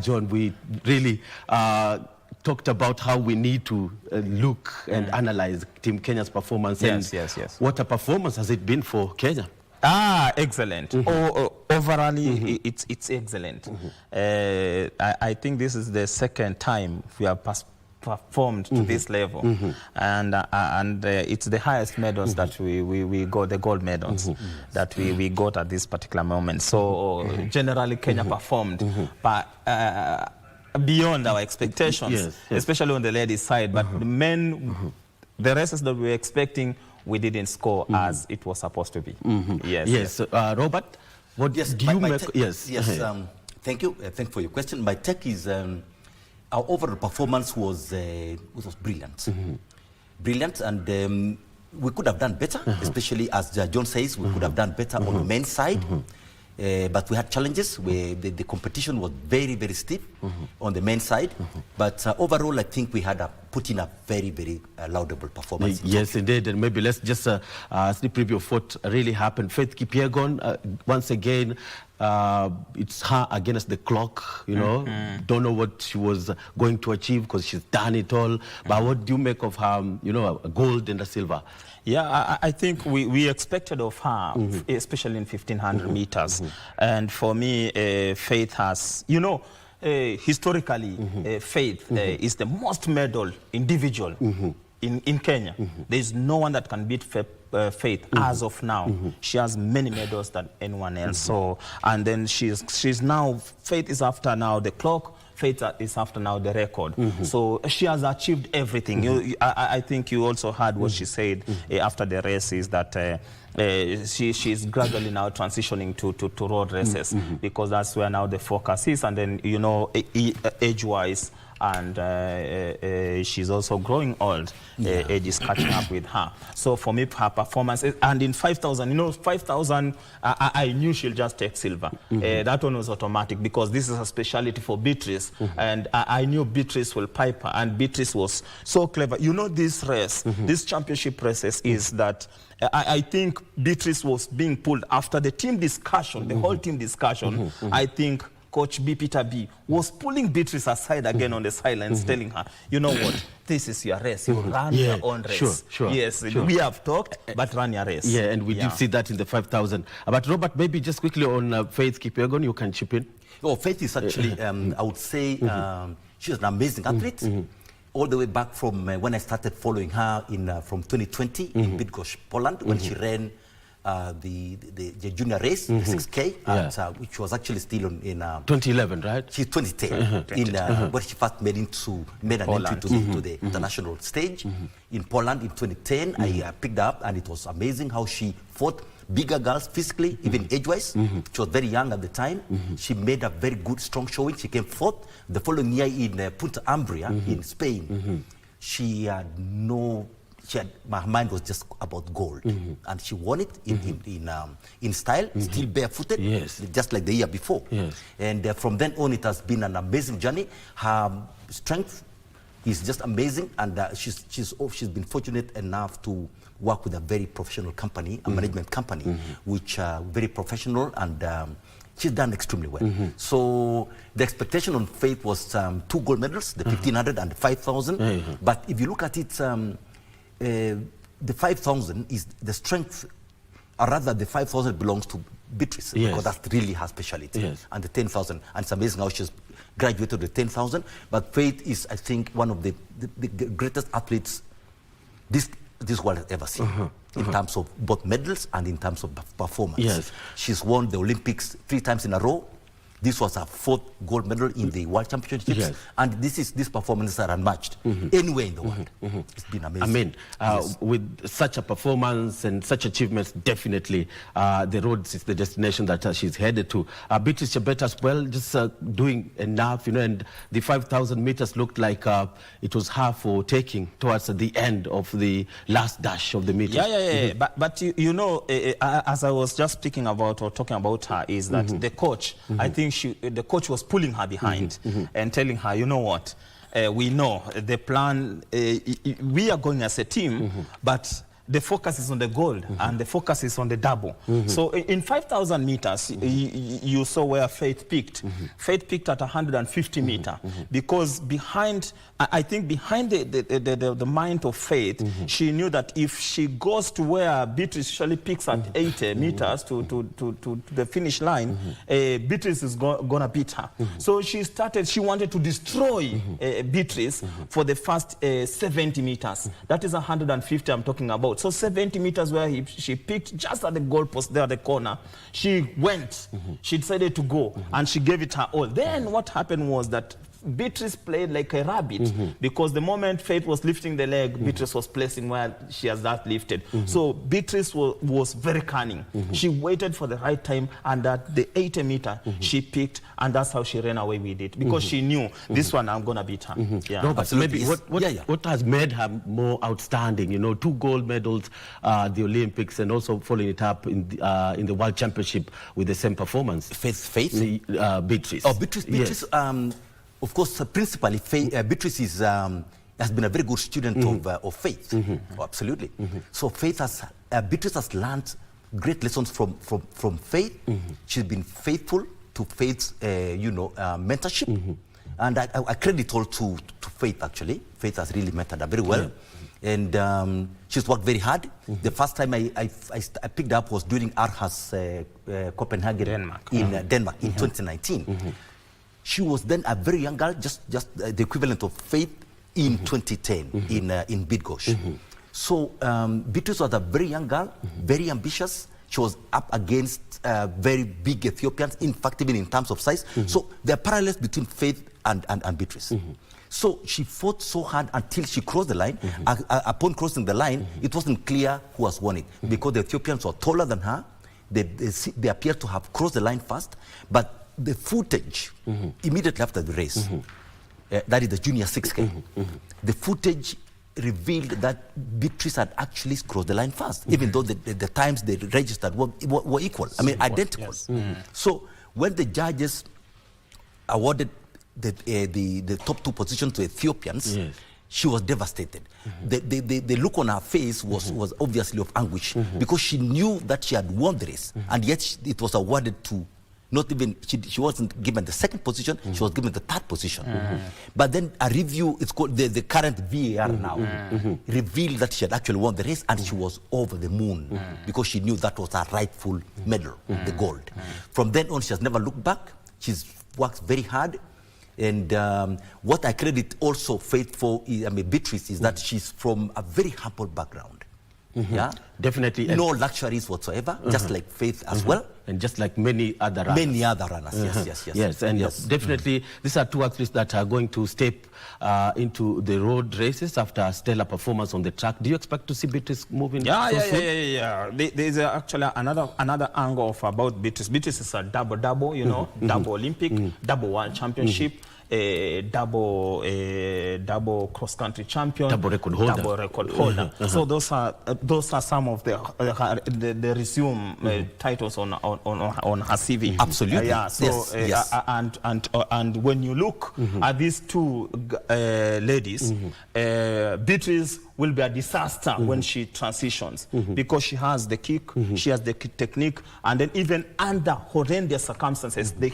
John, we really talked about how we need to look and analyze Team Kenya's performance. Yes. What a performance has it been for Kenya? Excellent. Overall, it's excellent. I think this is the second time we have performed to this level, and it's the highest medals that we got, the gold medals that we got at this particular moment. So generally Kenya performed, but beyond our expectations, especially on the ladies side. But the men, the races that we were expecting, we didn't score as it was supposed to be. Yes. Robert, what do you make? Thank you. Thank you for your question. My take is our overall performance was brilliant. Brilliant, and we could have done better, especially as John says, we could have done better on the men's side. But we had challenges where the competition was very, very steep on the men's side. But overall, I think we had put in a very, very laudable performance. Yes, indeed. And maybe let's just sneak preview of what really happened. Faith Kipyegon, once again, it's her against the clock, you know. Don't know what she was going to achieve because she's done it all. But what do you make of her, you know, a gold and a silver? Yeah, I think we expected of her, especially in 1500 meters. And for me, Faith has, you know, historically, Faith is the most medal individual in Kenya. There is no one that can beat Faith as of now. She has many medals than anyone else. So, and then she's now, Faith is after now the clock. Faith is after now the record. So she has achieved everything. I think you also heard what she said after the race, is that she's gradually now transitioning to road races, because that's where now the focus is. And then, you know, age-wise, and she's also growing old. Age is catching up with her. So for me, her performance, and in 5,000, you know, 5,000, I knew she'll just take silver. That one was automatic, because this is a specialty for Beatrice, and I knew Beatrice will pipe her, and Beatrice was so clever. You know, this race, this championship races, is that I think Beatrice was being pulled after the team discussion, the whole team discussion. I think Coach B. Peter B. was pulling Beatrice aside again on the sidelines, telling her, you know what, this is your race. You run your own race. Sure. Yes, we have talked, but run your race. Yeah, and we did see that in the 5,000. But Robert, maybe just quickly on Faith Kipyegon, you can chip in. Oh, Faith is actually, I would say, she's an amazing athlete. All the way back from when I started following her from 2020 in Bydgoszcz, Poland, when she ran the junior race, the 6K, which was actually still in 2011, right? She's 2010, where she first made an entry to the international stage in Poland in 2010. I picked up, and it was amazing how she fought bigger girls physically, even age-wise. She was very young at the time. She made a very good, strong showing. She came fourth. The following year in Punta Umbria in Spain, she had no. My mind was just about gold, and she won it in style, still barefooted, just like the year before. And from then on, it has been an amazing journey. Her strength is just amazing, and she's been fortunate enough to work with a very professional company, a management company, which are very professional, and she's done extremely well. So the expectation on Faith was 2 gold medals, the 1500 and the 5,000. But if you look at it, the 5,000 is the strength, or rather the 5,000 belongs to Beatrice, because that's really her specialty. And the 10,000, and it's amazing how she's graduated the 10,000. But Faith is, I think, one of the greatest athletes this world has ever seen, in terms of both medals and in terms of performance. She's won the Olympics 3 times in a row. This was her 4th gold medal in the World Championships, and these performances are unmatched anywhere in the world. It's been amazing. I mean, with such a performance and such achievements, definitely the roads is the destination that she's headed to. Beatrice Chebet as well, just doing enough, you know, and the 5,000 meters looked like it was her for taking towards the end of the last dash of the meeting. But you know, as I was just speaking about or talking about her, is that the coach, I think the coach was pulling her behind and telling her, you know what, we know the plan, we are going as a team, but the focus is on the gold and the focus is on the double. So in 5,000 meters, you saw where Faith peaked. Faith peaked at 150 meter because behind, I think behind the mind of Faith, she knew that if she goes to where Beatrice usually peaks at 80 meters to the finish line, Beatrice is gonna beat her. So she wanted to destroy Beatrice for the first 70 meters. That is 150 I'm talking about. So 70 meters where she picked just at the goalpost there at the corner, she went. She decided to go and she gave it her all. Then what happened was that Beatrice played like a rabbit because the moment Faith was lifting the leg, Beatrice was placing where she has that lifted. So Beatrice was very cunning. She waited for the right time, and at the 80 meter, she picked, and that's how she ran away with it because she knew this one I'm gonna beat her. Yeah. No, but maybe what has made her more outstanding? You know, 2 gold medals, the Olympics, and also following it up in the World Championship with the same performance. Faith? Beatrice. Oh, Beatrice. Yes. Of course, principally, Beatrice has been a very good student of Faith. Oh, absolutely. So Beatrice has learned great lessons from Faith. She's been faithful to Faith's, mentorship. And I credit all to Faith, actually. Faith has really mentored her very well. And she's worked very hard. The first time I picked up was during Aarhus Copenhagen, Denmark in 2019. She was then a very young girl, just the equivalent of Faith in 2010 in Bydgoszcz. So Beatrice was a very young girl, very ambitious. She was up against very big Ethiopians, in fact, even in terms of size. So there are parallels between Faith and Beatrice. So she fought so hard until she crossed the line. Upon crossing the line, it wasn't clear who was winning because the Ethiopians were taller than her. They appeared to have crossed the line first, but the footage immediately after the race, that is the junior 6K, the footage revealed that Beatrice had actually crossed the line first, even though the times they registered were equal, I mean identical. So when the judges awarded the top 2 positions to Ethiopians, she was devastated. The look on her face was obviously of anguish because she knew that she had won the race, and yet it was awarded to not even, she wasn't given the 2nd position, she was given the 3rd position. But then a review, it's called the current VAR now, revealed that she had actually won the race, and she was over the moon because she knew that was her rightful medal, the gold. From then on, she has never looked back. She's worked very hard. And what I credit also Faith for, Beatrice, is that she's from a very humble background. Yeah, definitely. No luxuries whatsoever, just like Faith as well. And just like many other runners. Many other runners, yes. Yes, and definitely these are 2 athletes that are going to step into the road races after a stellar performance on the track. Do you expect to see Beatrice moving? Yeah. There's actually another angle about Beatrice. Beatrice is a double, you know, double Olympic, double World Championship. Double cross-country champion, double record holder. So those are some of the resume titles on her CV. Absolutely. Yes. And when you look at these 2 ladies, Beatrice will be a disaster when she transitions because she has the kick, she has the technique, and then even under horrendous circumstances, the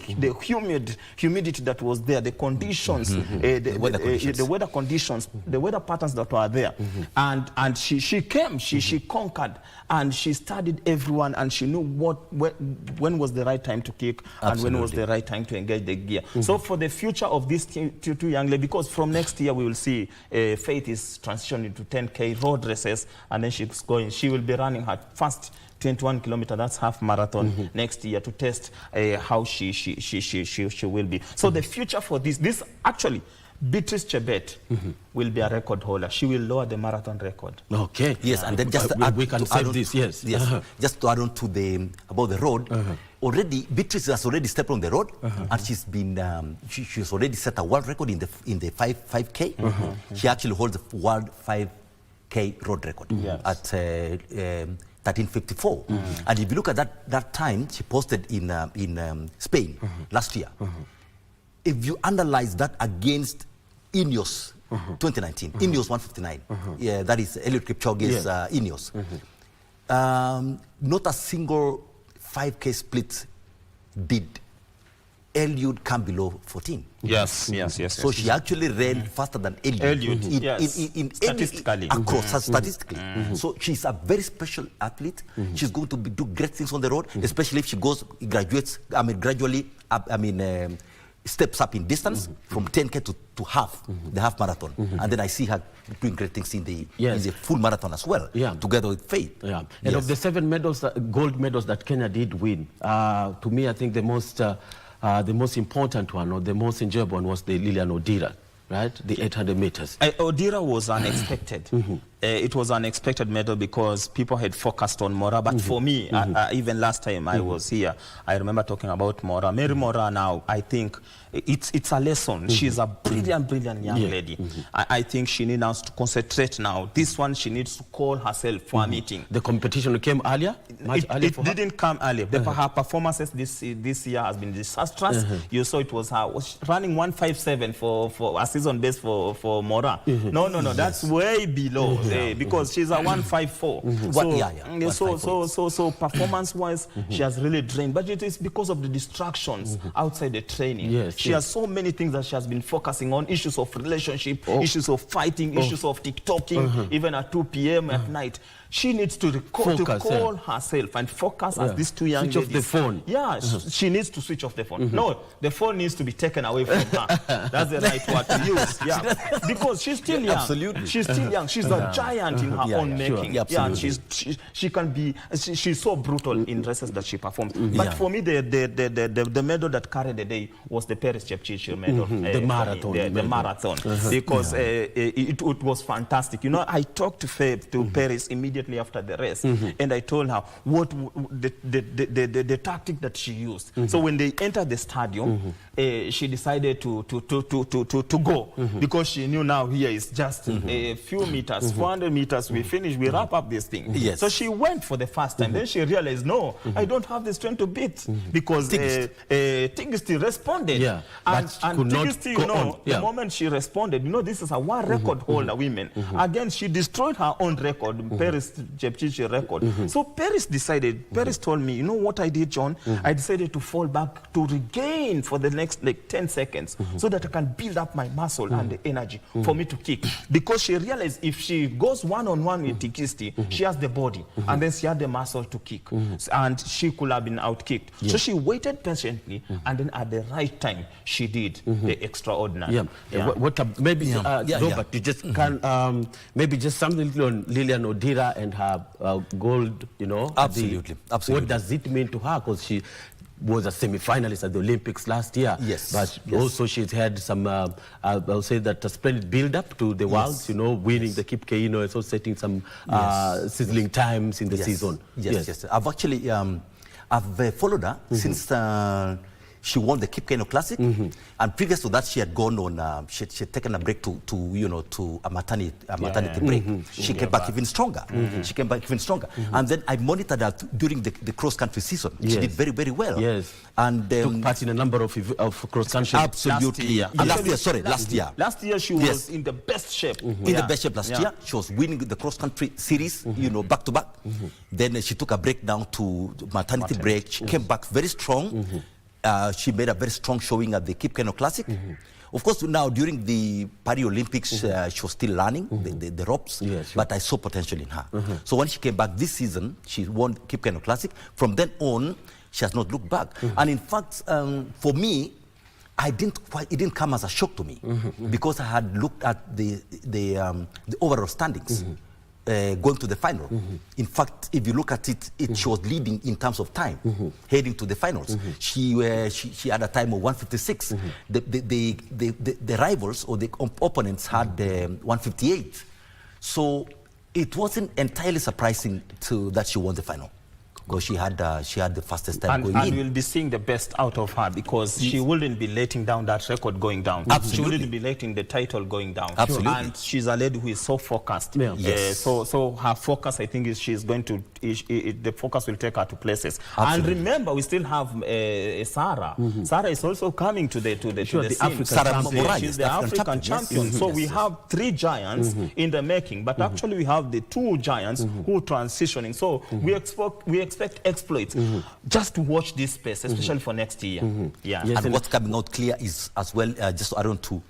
humidity that was there, the conditions, the weather conditions, the weather patterns that were there, and she came, she conquered, and she studied everyone, and she knew when was the right time to kick and when was the right time to engage the gear. So for the future of these 2 young ladies, because from next year we will see Faith is transitioning to 10K road races, and then she will be running her first 21 kilometer, that's half marathon next year, to test how she will be. So the future for this actually, Beatrice Chebet will be a record holder. She will lower the marathon record. Okay. Yes, and then just to add, we can say this. Yes. Just to add on to about the road. Already, Beatrice has already stepped on the road, and she's been she's already set a world record in the 5K. She actually holds the world 5K road record at 13:54. And if you look at that time she posted in Spain last year, if you analyze that against Ineos 2019, Ineos 159. Yeah, that is Eliud Kipchoge's Ineos. Not a single 5K split did Eliud come below 14. Yes. So she actually ran faster than Eliud in statistically. Across statistically. So she's a very special athlete. She's going to do great things on the road, especially if she gradually steps up in distance from 10K to half, the half marathon. And then I see her doing great things in the full marathon as well, together with Faith. Yeah. And of the 7 medals, gold medals that Kenya did win, to me, I think the most important one, or the most enjoyable one, was the Lilian Odira, right? The 800 meters. Odira was unexpected. It was an unexpected medal because people had focused on Mora. But for me, even last time I was here, I remember talking about Mora. Mary Mora now, I think it's a lesson. She's a brilliant young lady. I think she needs now to concentrate now. This one, she needs to call herself for a meeting. The competition came earlier? It didn't come earlier. Her performances this year has been disastrous. You saw it was her running 157 for a season best for Mora. No, that's way below. Because she's a 154. So performance-wise, she has really drained. But it is because of the distractions outside the training. She has so many things that she has been focusing on: issues of relationship, issues of fighting, issues of TikToking, even at 2 p.m. at night. She needs to call herself and focus as these two young ladies. Switch off the phone. Yeah, she needs to switch off the phone. No, the phone needs to be taken away from her. That's the right word to use. Yeah, because she's still young. Absolutely. She's still young. She's a giant in her own making. Sure. She can be. She's so brutal in races that she performs. But for me, the medal that carried the day was the Paris Chepchirchir medal. The marathon. The marathon. Because it was fantastic. You know, I talked to Paris immediately after the race, and I told her what the tactic that she used. So when they entered the stadium, she decided to go because she knew now here is just a few meters, 400 meters. We finish, we wrap up this thing. So she went for the first time. Then she realized, no, I don't have the strength to beat because Tigisti responded. And Tigisti, you know, the moment she responded, you know, this is a world record holder, women. Again, she destroyed her own record, Paris Chepchirchir record. So Paris told me, you know what I did, John? I decided to fall back to regain for the next like 10 seconds so that I can build up my muscle and the energy for me to kick. Because she realized if she goes one-on-one with Tigisti, she has the body and then she had the muscle to kick. And she could have been out-kicked. So she waited patiently and then at the right time, she did the extraordinary. Maybe, Robert, you just can, maybe just something on Lilian Odira and her gold, you know. Absolutely. What does it mean to her? Because she was a semi-finalist at the Olympics last year. But also she's had some, I'll say that a splendid build-up to the Worlds, you know, winning the Kip Keino, and so setting some sizzling times in the season. Yes. I've actually, I've followed her since she won the Kip Keino Classic, and previous to that, she had gone on. She had taken a break to a maternity break. She came back even stronger. And then I monitored her during the cross country season. She did very, very well. And took part in a number of cross country. Absolutely. Last year. Last year she was in the best shape. In the best shape last year, she was winning the cross country series, you know, back to back. Then she took a break down to maternity break. She came back very strong. She made a very strong showing at the Kip Keino Classic. Of course, now during the Paris Olympics, she was still learning the ropes, but I saw potential in her. So when she came back this season, she won Kip Keino Classic. From then on, she has not looked back. And in fact, for me, it didn't come as a shock to me because I had looked at the overall standings. Going to the final. In fact, if you look at it, she was leading in terms of time, heading to the finals. She had a time of 156. The rivals or the opponents had 158. So it wasn't entirely surprising that she won the final. because she had the fastest time going And in. we'll be seeing the best out of her because she wouldn't be letting down that record going down. Absolutely. She wouldn't be letting the title going down. Absolutely. And she's a lady who is so focused. Yeah. Yes. So her focus, I think, is she's going to, the focus will take her to places. Absolutely. And remember, we still have Sarah. Sarah is also coming to the the scene. African Sarah champion. Moran, She's yes, the African champion. yes. So Yes, we yes. have 3 giants in the making, but actually we have the 2 giants who are transitioning. So we expect exploits. Just to watch this space, especially for next year. Yeah. Yes, And what's coming out clear is as well, just to add on to,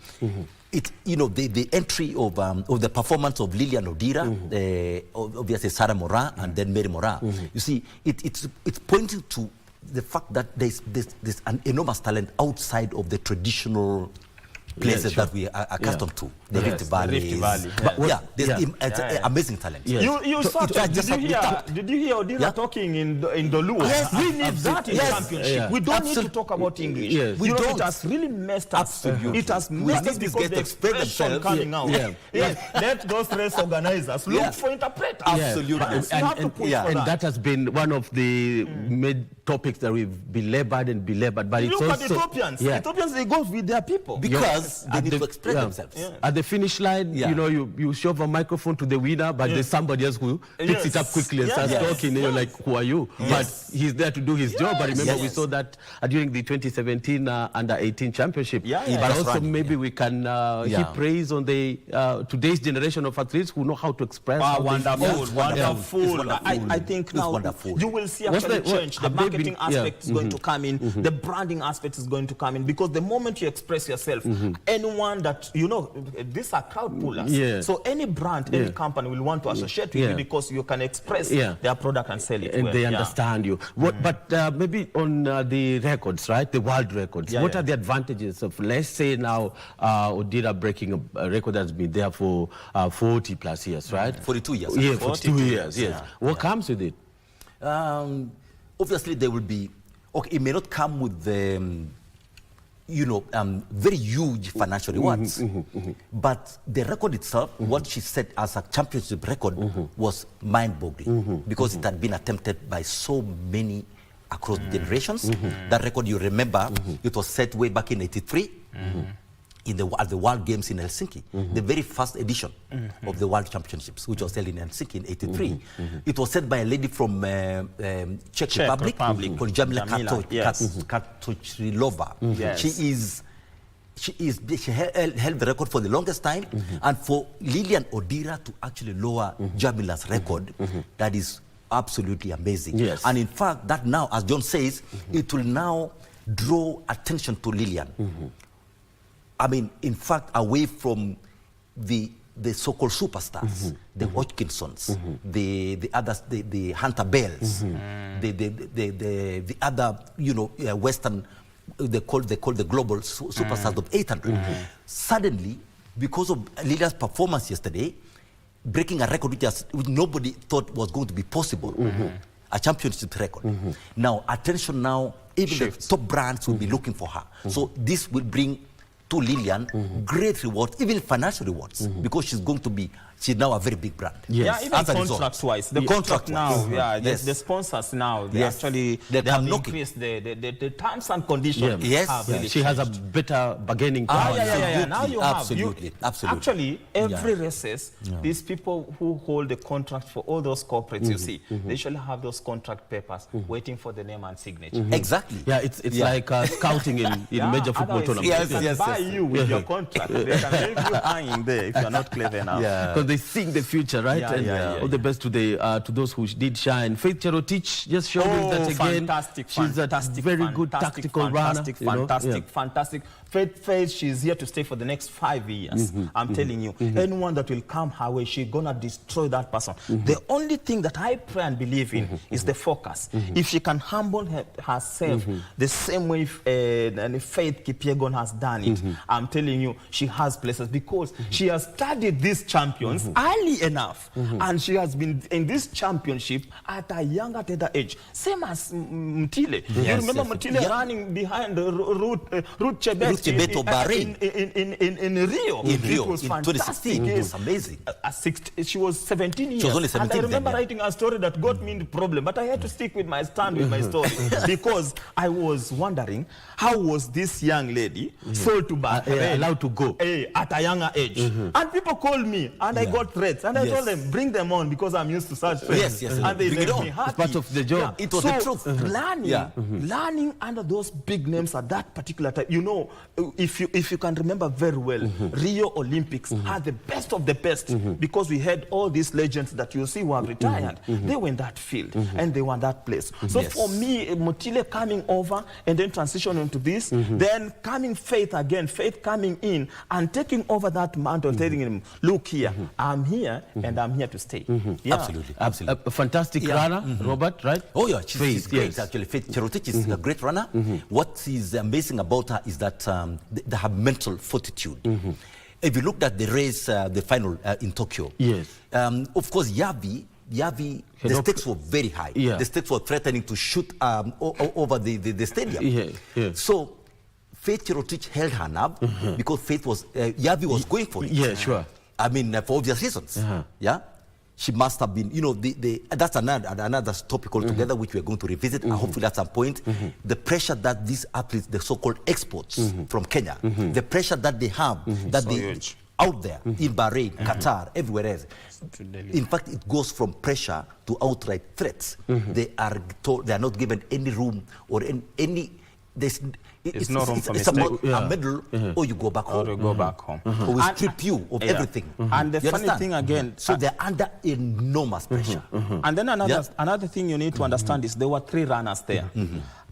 it, you know, the entry of the performance of Lilian Odira, obviously Sarah Moran, and then Mary Moran. You see, it's pointing to the fact that there's an enormous talent outside of the traditional places that we are accustomed to, the Rift Valley. Rift Valley. But there's amazing talent. Yes. You saw that. just Did you have to hear Odira talking in Doluo? Yes, We need that in yes. championship. Yeah. We don't need to talk about English. Yes. We You know, don't. it has really messed us. Absolutely. It has We messed need us these because guys the to express expression themselves. coming out. Yeah. Yes. Let those race organizers look Yeah. for interpreters. Absolutely. Yes, you have to push for And that. that has been one of the main topics that we've belabored. But it's Look also at Ethiopians. Yeah. Ethiopians, they go with their people. Because they At need the- to express yeah. themselves. At the finish line, Yeah. you know, you shove a microphone to the winner, but there's somebody else who picks it up Yes. quickly and starts Yes. talking, and you're like, who are you? But he's there to do his job. But remember, we Yes. saw that during the 2017 Under-18 Championship. Yeah, yeah. But That's also right. maybe we can heap praise on the today's generation of athletes who know how to express. how they- Wonderful, Yes, wonderful. It's wonderful. I think It's now wonderful. you will see What's actually the- change. The have they marketing been- yeah. aspect is going to come in. The branding aspect is going to come in because the moment you express yourself, anyone that, you know, these are crowd pullers. Yeah. So any brand, any company will want to associate with Yeah. you because you can express Yeah. their product and sell it And well. they Yeah. understand you. But maybe on the records, right? The world records. Yeah, what yeah. are the advantages of, let's say now, Odira breaking a record that's been there for 40 plus years, right? 42 years. Yeah, 42 42 years, yes. yeah. What comes with it? Obviously, there will be, okay, it may not come with the, very huge financial rewards. But the record itself, what she set as a championship record was mind-boggling because it had been attempted by so many across generations. That record, you remember, it was set way back in '83 at the World Games in Helsinki, the very first edition of the World Championships, which was held in Helsinki in '83. It was set by a lady from Czech Republic called Jamila Jamila, yes. Katochrilova. Yes. She held the record for the longest time, and for Lilian Odira to actually lower Jamila's record, that is absolutely amazing. Yes. And in fact, that now, as John says, it will now draw attention to Lilian. I mean, in fact, away from the so-called superstars, the Hodgkinsons, the others, the Hunter Bells, the other, Western, they call the global superstars of 800. Suddenly, because of Lilian's performance yesterday, breaking a record which nobody thought was going to be possible, a championship record. Now, attention now, even the top brands will be looking for her. So this will bring to Lilian great rewards, even financial rewards, because she's now a very big brand. Yes. Yeah, even As a result. contract-wise. The Yeah. contract now, Contract-wise. yeah, Yes. the sponsors now, they Yes. actually They they have come knocking. increased the terms and conditions. Yes. have Yeah, really She has a changed. better bargaining power. Yeah. Now you have Absolutely. Actually, every races, these people who hold the contract for all those corporates, you see, they usually have those contract papers waiting for the name and signature. Exactly. Yeah, it's like scouting in major football Otherwise, tournaments. they can buy you with your contract. They can make you hang there if you're not clever enough. Because they think the future, right? Yeah, and yeah. all the best to those who did shine. Faith Cherotich just showed us that again. Fantastic, She's a very good tactical runner. Fantastic. Faith, she's here to stay for the next 5 years. I'm telling you, anyone that will come her way, she's gonna destroy that person. The only thing that I pray and believe in is the focus. If she can humble herself the same way Faith Kipyegon has done it, I'm telling you, she has places because she has studied these champions experience early enough, and she has been in this championship at a younger, tender age. Same as Mtile. You remember Mtile running behind Ruth Chebet of Bahrain in Rio. In Rio, it was in fantastic. 2016. It was amazing. She was 17 years. She was only 17 and I remember then, writing a story that got me into problem, but I had to stick with my with my story because I was wondering how was this young lady sold to Bahrain, allowed to go at a younger age. And people called me and I got threats and I told them, bring them on because I'm used to such things. And they made me happy. It's part of the job. It was the truth. Learning under those big names at that particular time, you know, if you can remember very well, Rio Olympics are the best of the best because we had all these legends that you see who have retired. They were in that field and they were in that place. So for me, Motile coming over and then transitioning to this, then coming Faith again, Faith coming in and taking over that mantle, telling him, look here, I'm here and I'm here to stay. Absolutely. Absolutely. A fantastic runner, Robert, right? Oh yeah, she's great, yes. actually. Faith Cherotich is a great runner. What is amazing about her is that they have mental fortitude. If you looked at the race, the final in Tokyo, of course, Yavi, the stakes were very high. The stakes were threatening to shoot over the stadium. So Faith Cherotich held her nerve because Faith was, Yavi was going for it. Yeah, sure. I mean, for obvious reasons. Yeah. She must have been, you know, that's another topic altogether, which we're going to revisit, and hopefully at some point, the pressure that these athletes, the so-called exports from Kenya, the pressure that they have, that so they huge. Out there, in Bahrain, Qatar, everywhere else. In fact, it goes from pressure to outright threats. They are told, they are not given any room or any it's no room for it's mistake. about a medal or you go back home. Or you go back home. Or we strip you of everything. And the You funny understand? thing again, So they're under enormous pressure. and then another thing you need to understand is there were 3 runners there.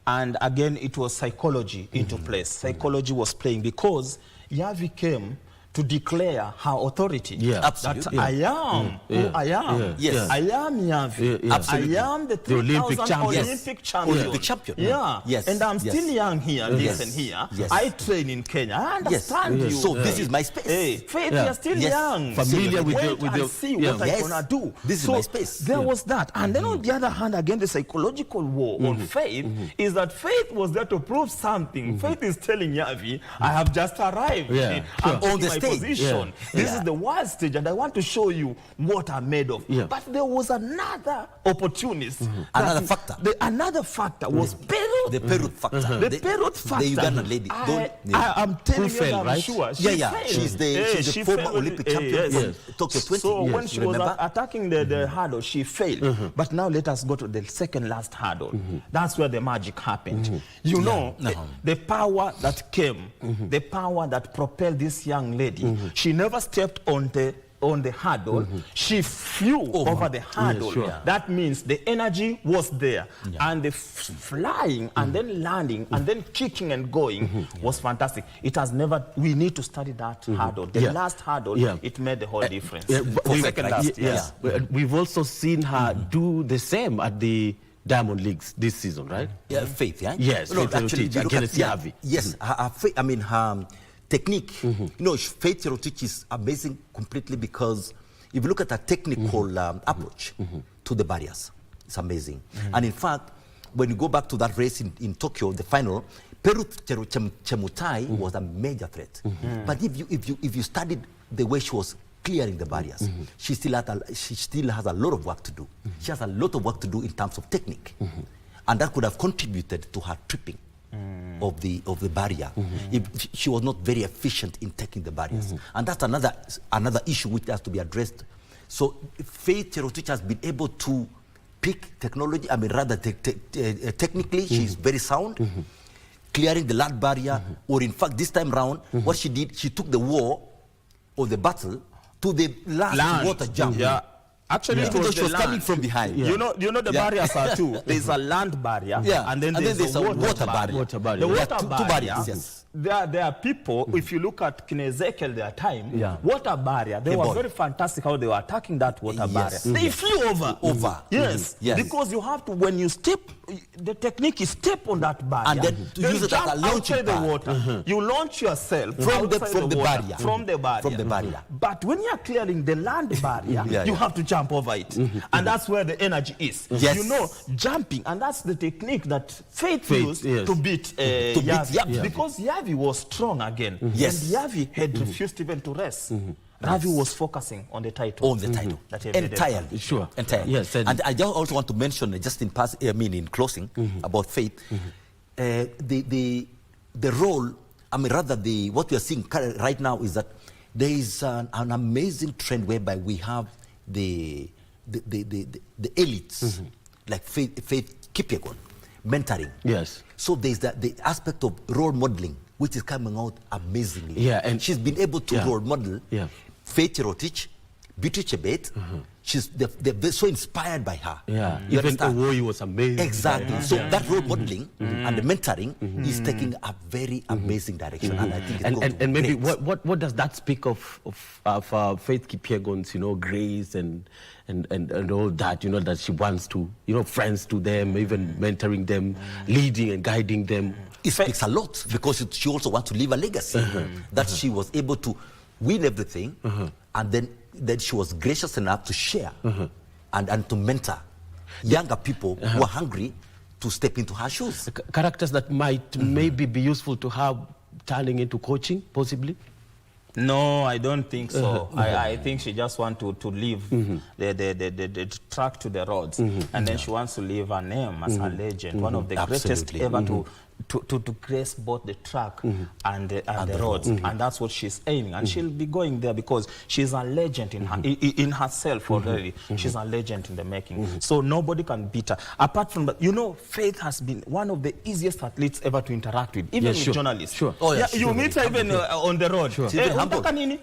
And again, it was psychology into place. Psychology was playing because Yavi came to declare her authority. That I am who I am. Yes. I am Yavi. Absolutely. I am the Olympic 3,000 champion. Olympic champion. Olympic champion. Yes. And I'm still young here. Listen here. I train in Kenya. I understand you. So this is my space. Hey, Faith, you're still young. Familiar with the see what I'm gonna do. This is my space. There was that. And then on the other hand, again, the psychological war on Faith is that Faith was there to prove something. Faith is telling Yavi, I have just arrived. I'm On the my stage. position. This is the world stage, and I want to show you what I'm made of. But there was another opportunist. Another factor. Another factor was Perut. The Perut factor. The Perut factor. The Ugandan lady. I'm telling you, I'm right? sure. She's the former Olympic champion from Tokyo 20. So when she was attacking the hurdle, she failed. But now let us go to the second last hurdle. That's where the magic happened. You know, the power that came, the power that propelled this young lady, she never stepped on the hurdle, she flew over the hurdle. That means the energy was there. And the flying and then landing and then kicking and going was fantastic. It has never, we need to study that hurdle. The last hurdle, it made the whole difference. Second last, We've also seen her do the same at the Diamond Leagues this season, right? Faith, Yes, no, Faith actually, you look against at, Yavi. Yes, her technique. You know, Faith Cherotich is amazing completely because if you look at her technical approach to the barriers, it's amazing. And in fact, when you go back to that race in Tokyo, the final, Perut Chemutai was a major threat. But if you studied the way she was clearing the barriers, she still has a lot of work to do. She has a lot of work to do in terms of technique. And that could have contributed to her tripping of the barrier. If she was not very efficient in taking the barriers. And that's another issue which has to be addressed. So Faith Cherotich has been able to pick technology, I mean rather technically she's very sound, clearing the land barrier, or in fact this time round, what she did, she took the war or the battle to the last water jump. Actually, even though she was coming from behind. You know the barriers are two. There's a land barrier, and then there's a water barrier. The water barrier, there are people, if you look at Ezekiel their time, Yeah. water barrier, they were very fantastic how they were attacking that water barrier. They flew over. Yes. Yes. Because you have to, when you step, the technique is step on that barrier. And then to use it jump as a launching outside the pad. water. You launch yourself From the water, barrier. From the barrier. From the barrier. But when you are clearing the land barrier, Yeah, you yeah. have to jump over it. And that's where the energy is. Yes. You know, jumping, and that's the technique that Faith used yes. to beat beat Yavi. Yavi. Because Yavi was strong again. Yes. And Yavi had refused even to rest. Ravi was focusing on the title. On the title. That he made Entirely. Sure. Entirely. Yes, and I just also want to mention, just in in closing, about Faith, the role, what we are seeing right now is that there is an amazing trend whereby we have the elites, like Faith Kipyegon, mentoring. Yes. So there's the aspect of role modeling, which is coming out amazingly. Yeah, and she's been able to role model Faith Cherotich, Beauty Chebet. They're so inspired by her. Yeah, You even understand? Owoyi was amazing. Exactly. So that role modeling and the mentoring is taking a very amazing direction, and I think it's going to And maybe great. what does that speak of Faith Kipyegon's, grace and all that, that she wants to, friends to them, even mentoring them, leading and guiding them. It speaks a lot, because she also wants to leave a legacy, that she was able to win everything, and then she was gracious enough to share and to mentor younger people who are hungry to step into her shoes. Characters that might maybe be useful to have turning into coaching, possibly? No, I don't think so. I think she just wants to leave the track to the roads, and then she wants to leave her name as a legend, one of the greatest ever to grace both the track and the roads, and that's what she's aiming, and she'll be going there because she's a legend in herself already. She's a legend in the making, so nobody can beat her. Apart from that, Faith has been one of the easiest athletes ever to interact with, even with journalists. Sure. Oh, yeah, you meet her even on the road. She's very humble. You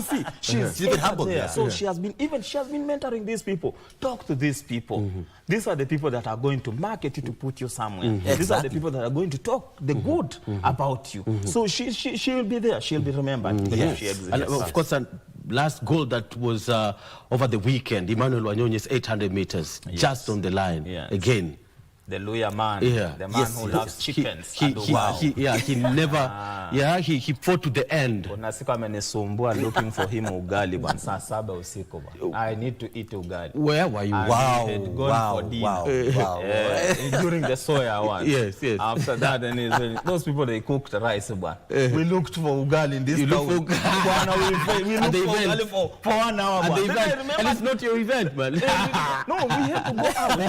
see, she's even humble there. there. So she has been mentoring these people. Talk to these people. These are the people that are going to market you to put you somewhere. These are the people that are going to talk the good about you. So she will be there. She'll be remembered. If she exists. And of course, last goal that was over the weekend, Emmanuel Wanyonyi's 800 meters, just on the line again. The Luya man, the man who loves chickens. He never, he fought to the end. Kuna siku amenisumbua looking for him ugali bwana, saa 7 usiku bwana. I need to eat ugali. Where were you? And he had gone for dinner. During the soya one. Yes. After that, then those people, they cooked rice bwana. We looked for ugali in this town. We looked for ugali for 1 hour bwana. And it's not your event, man. No, we had to go out.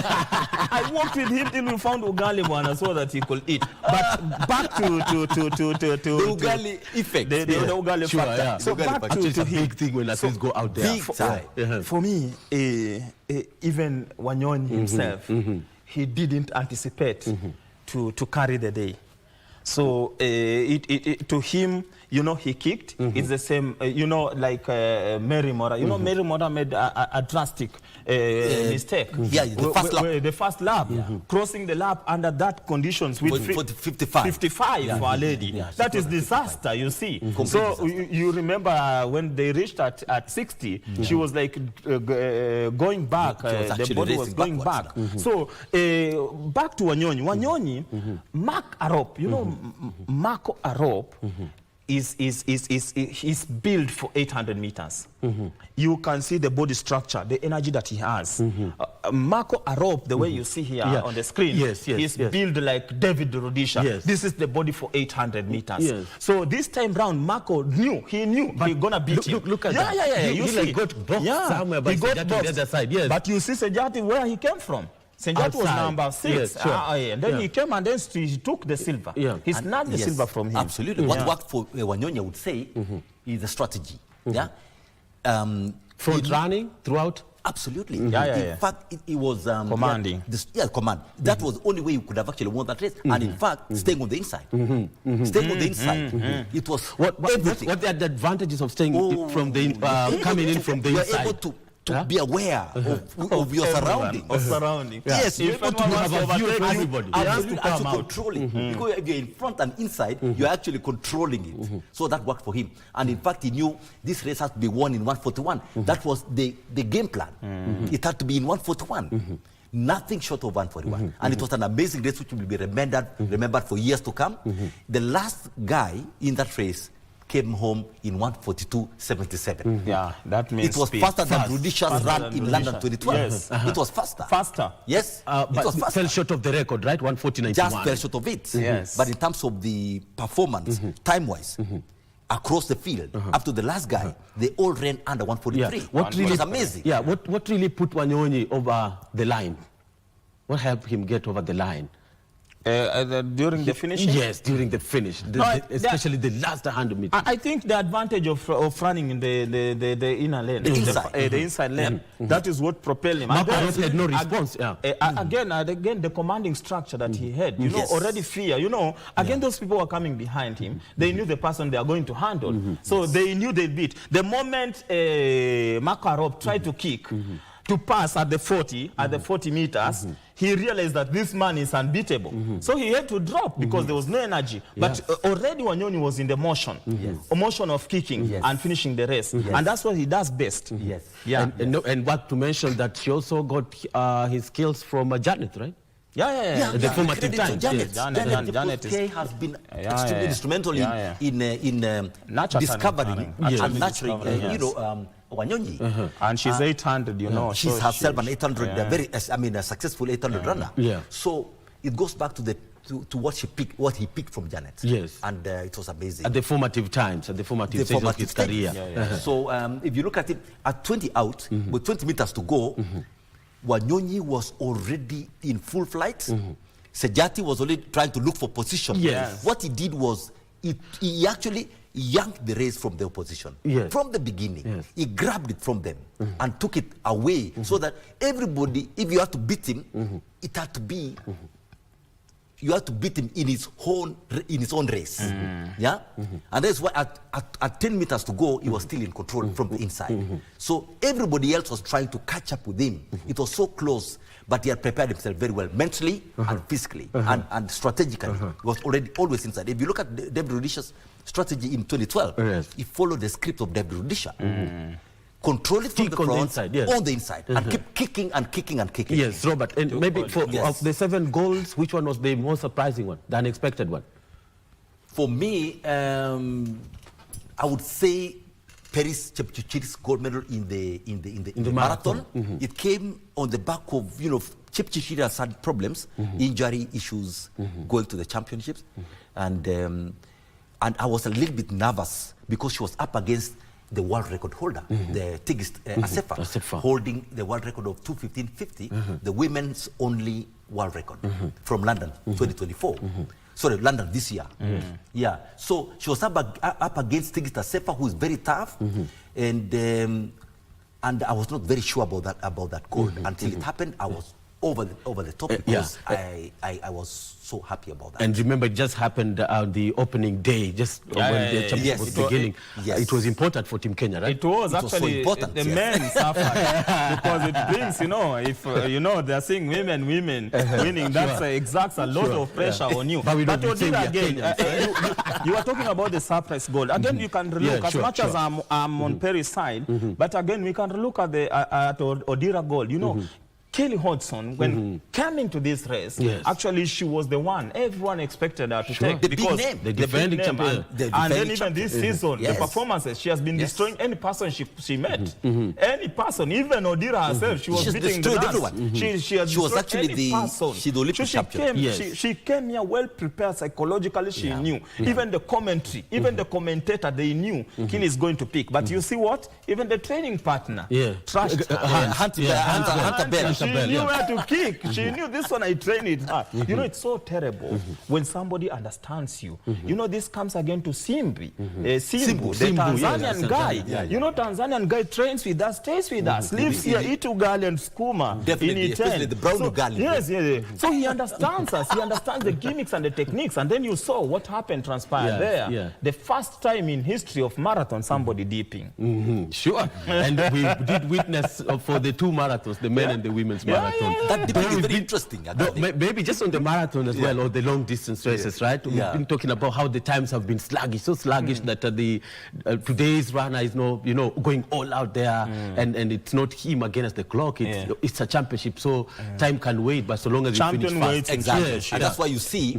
I walked with him till we found ugali bwana, so that he could eat. But back to the ugali effect. The ugali factor. Yeah. So back to it's a him. big thing when athletes go out there. Big time. For me, even Wanyonyi himself, he didn't anticipate to carry the day. So to him, he kicked. It's the same, like Mary Mora. Mary Mora made a drastic mistake. Yeah, the first lap. The first lap, crossing the lap under that conditions with 55 for a lady. That is disaster, you see. So you remember when they reached at 60, she was like going back. The body was going back. So back to Wanyonyi. Wanyonyi, Mark Arop, Marco Arop is built for 800 meters. You can see the body structure, the energy that he has. Marco Arop, the way you see here on the screen, he's built like David Rudisha. This is the body for 800 meters. So this time round, Marco knew he's gonna beat him. Look at that. You he see, like got boxed somewhere, but he got to the other side. Yes. But you see Sejati where he came from. Senjat was number 6. Yes, sure. And then he came and then he took the silver. He snatched the silver from him. Absolutely. What worked for Wanyonyi, I would say, is the strategy. Front running throughout? Absolutely. In fact, it was... commanding. Command. That was the only way you could have actually won that race. And in fact, staying on the inside. Staying on the inside. It was everything. What are the advantages of staying from the coming in from the inside? You're able to to be aware of your surroundings. Of surroundings. Yeah. Yes, if you anyone wants to overtake everybody. he has to come out. control it. Because if you're in front and inside, you're actually controlling it. So that worked for him. And in fact, he knew this race has to be won in 141. That was the game plan. It had to be in 141. Nothing short of 141. And it was an amazing race which will be remembered for years to come. The last guy in that race came home in 142.77. Yeah, that means it was speed. faster than Rudisha's run in London 2012. Yes. It was faster. Faster. Yes, But it was faster. fell short of the record, right? 140.91. Just fell short of it. Yes. But in terms of the performance, time-wise, across the field, up to the last guy, they all ran under 143. What It really was amazing. Yeah, what really put Wanyonyi over the line? What helped him get over the line? During the finishing? Yes, during the finish, especially the last 100 meters. I think the advantage of running in the inner lane, the inside lane, that is what propelled him. Makarov had no response. Again, the commanding structure that he had, you know, already fear. You know, again, those people were coming behind him. They knew the person they are going to handle, so they knew they beat. The moment Makarov tried to kick, to pass at the 40 meters, he realized that this man is unbeatable. So he had to drop because there was no energy. But already Wanyonyi was in the motion, a motion of kicking and finishing the race. And that's what he does best. Yeah. And what to mention that she also got his skills from Janet, right? Yeah. The formative time. Janet, Janet has been extremely instrumental in discovering and nurturing, Wanyonyi. And she's 800, you know. She's herself an 800, a successful 800 runner. So it goes back to what he picked from Janet. Yes. And it was amazing. At the formative times, at the formative stage of his career. So if you look at it, at 20 out, with 20 meters to go, Wanyonyi was already in full flight. Sejati was already trying to look for position. What he did was, he actually yanked the race from the opposition. From the beginning, he grabbed it from them and took it away so that everybody, if you have to beat him, it had to be, you have to beat him in his own race. Yeah? And that's why at 10 meters to go, he was still in control from the inside. So everybody else was trying to catch up with him. It was so close, but he had prepared himself very well, mentally and physically and strategically. He was always inside. If you look at David Rudisha's strategy in 2012, he followed the script of David Rudisha. Control it from the front, on the inside, and keep kicking and kicking and kicking. Yes, Robert, and maybe of the 7 goals, which one was the most surprising one, the unexpected one? For me, I would say Paris Chepchirchir's gold medal in the marathon. It came on the back of, Chepchirchir has had problems, injury issues, going to the championships, and I was a little bit nervous because she was up against the world record holder, the Tigist Assefa, holding the world record of 2:15.50, the women's only world record from London 2024. Sorry, London this year. Yeah, so she was up against Tigist Assefa, who is very tough, and I was not very sure about that gold until it happened. I was over the top because I was so happy about that. And remember, it just happened on the opening day, just when the championship was beginning. It was important for Team Kenya, right? It was actually so important. The men suffered because it brings, if they're seeing women winning, that exacts a lot of pressure on you. But Odira, again, you are talking about the surprise goal. Again, you can look as much as I'm on Perry's side, but again, we can look at at Odira goal. Kelly Hodgson, when coming to this race, actually she was the one everyone expected her to take. The big name. The defending champion. And then even this season, the performances, she has been destroying any person she met. Any person, even Odira herself, she was beating the everyone. She has was actually any person. She's the Olympic champion. She came here well prepared psychologically, she knew. Even the commentary, even the commentator, they knew Kelly is going to pick. But you see what? Even the training partner trashed her. Hunter Bell. Martha she Bell, knew yeah. where to kick. She knew this one. I trained with her. You know, it's so terrible when somebody understands you. You know, this comes again to Simbu, Simbu, the Tanzanian yes, guy. yeah. You know, Tanzanian guy trains with us, stays with us, lives here, eat ugali and skuma. Definitely, especially the brown so, ugali. Yes, yes. So he understands us. He understands the gimmicks and the techniques. And then you saw what happened transpire there. Yeah. The first time in history of marathon, somebody dipping. Sure. And we did witness for the 2 marathons, the men and the women's marathon. That debate is very interesting, actually. Maybe just on the marathon as well, or the long distance races, right? We've been talking about how the times have been sluggish, so sluggish that today's runner is going all out there, and it's not him against the clock. It's a championship, so time can wait, but so long as you finish fast. Exactly. And that's why you see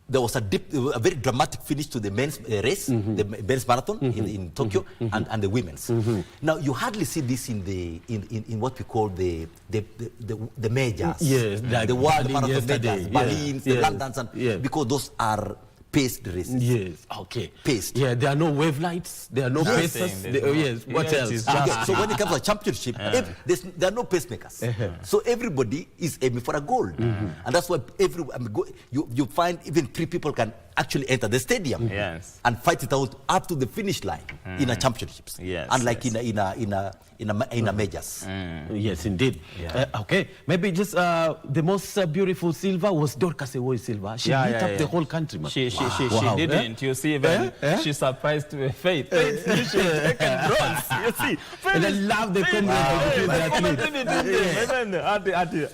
there was a very dramatic finish to the men's race, the men's marathon in Tokyo, and the women's. Now you hardly see this in what we call the majors, like the world Berlin marathon yesterday. majors, Berlin, the Londons, and because those are paced races. Yes, okay. Paced. Yeah, there are no wave lights, there are no pacers. What else? So when it comes to a championship, there are no pacemakers. So everybody is aiming for a gold. And that's why you find even 3 people can actually enter the stadium and fight it out up to the finish line in a championships. Unlike in a majors. Yes, indeed. Okay, maybe just the most beautiful silver was Dorcas Ewoy Silva. She lit up the whole country, man. She didn't. You see, when she surprised Faith. Faith, she taken bronze. You see, and I love the camaraderie between the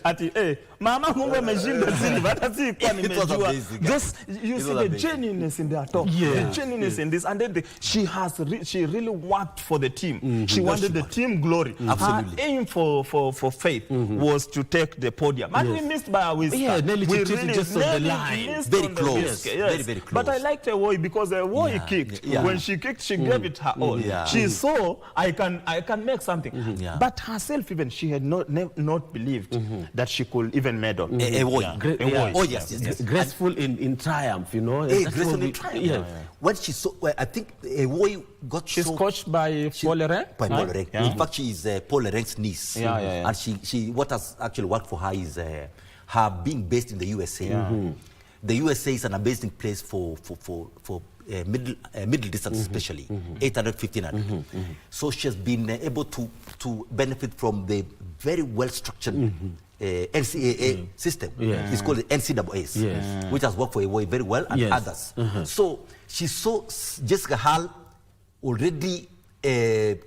athletes. Mama Mungu ameshinda silver. Hata si kwa nimejua. Just you see the genuineness in their talk, the genuineness in this, and then she really worked for the team. She wanted the team glory. Absolutely. Her aim for Faith was to take the podium, and we missed by a whisker. Yeah, Nelly we really just on the line, very close, very close. But I liked Ewoy because Ewoy kicked. When she kicked, she gave it her all. She saw I can make something. But herself even she had not believed that she could even medal. Ewoy. Oh yes. Graceful in triumph, you know. Graceful in triumph. When she saw, I think Ewoy got. She's coached by Paul Lorrain. By Paul Lorrain. In fact, she is Paul Lorrain's niece. And she what has actually worked for her is her being based in the USA. The USA is an amazing place for middle distance, especially 800, 1500. So she has been able to benefit from the very well structured NCAA system. It's called the NCAAs, which has worked for Ewoy very well and others. So she saw Jessica Hall already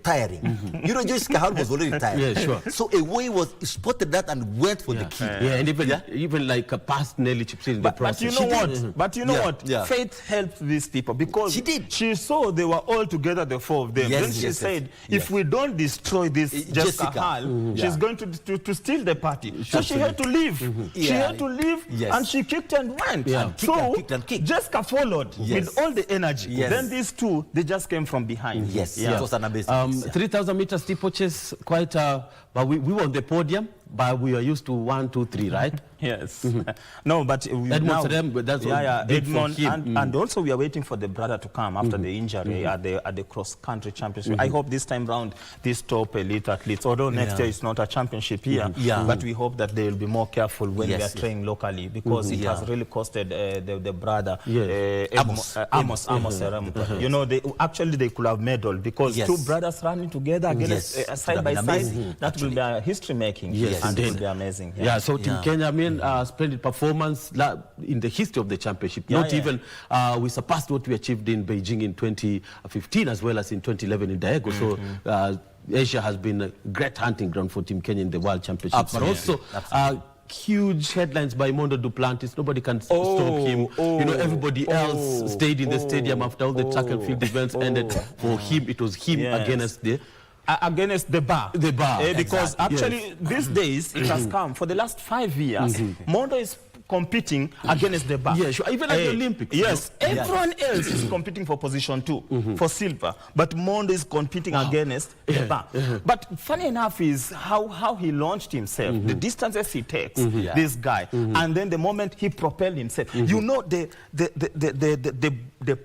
tiring. You know, Jessica Hall was already tired. So Ewoy was spotted that and went for the key. And even like a past Nelly Chips in the process. But you know what? Faith helped these people because she did. She saw they were all together, the 4 of them. Then she said, if we don't destroy this Jessica Hall, she's going to steal the party. So she had to leave. She had to leave, and she kicked and went. So Jessica followed with all the energy. Then these 2, they just came from behind. Was an amazing 3,000 meter steeplechase, quite but we were on the podium, but we are used to 1, 2, 3, right? Yes. No, but Edmond, that's Edmond, and also we are waiting for the brother to come after the injury at the cross-country championship. I hope this time round, these top elite athletes, although next year it's not a championship here, but we hope that they will be more careful when they are training locally, because it has really costed the brother, Amos Serem. You know, they could have medaled, because 2 brothers running together against side by side, that will be a history making, and it will be amazing. So Team Kenya, I mean, splendid performance in the history of the championship. Not even we surpassed what we achieved in Beijing in 2015 as well as in 2011 in Daegu. So Asia has been a great hunting ground for Team Kenya in the World Championship. Absolutely. But also huge headlines by Mondo Duplantis. Nobody can stop him. You know, everybody else stayed in the stadium after all the track and field events ended. For him, it was him against the bar. Because actually these days it has come for the last 5 years. Mondo is competing against the bar. Even at the Olympics. Everyone else is competing for position 2, for silver, but Mondo is competing against the bar. But funny enough is how he launched himself, the distances he takes, this guy, and then the moment he propelled himself. You know, the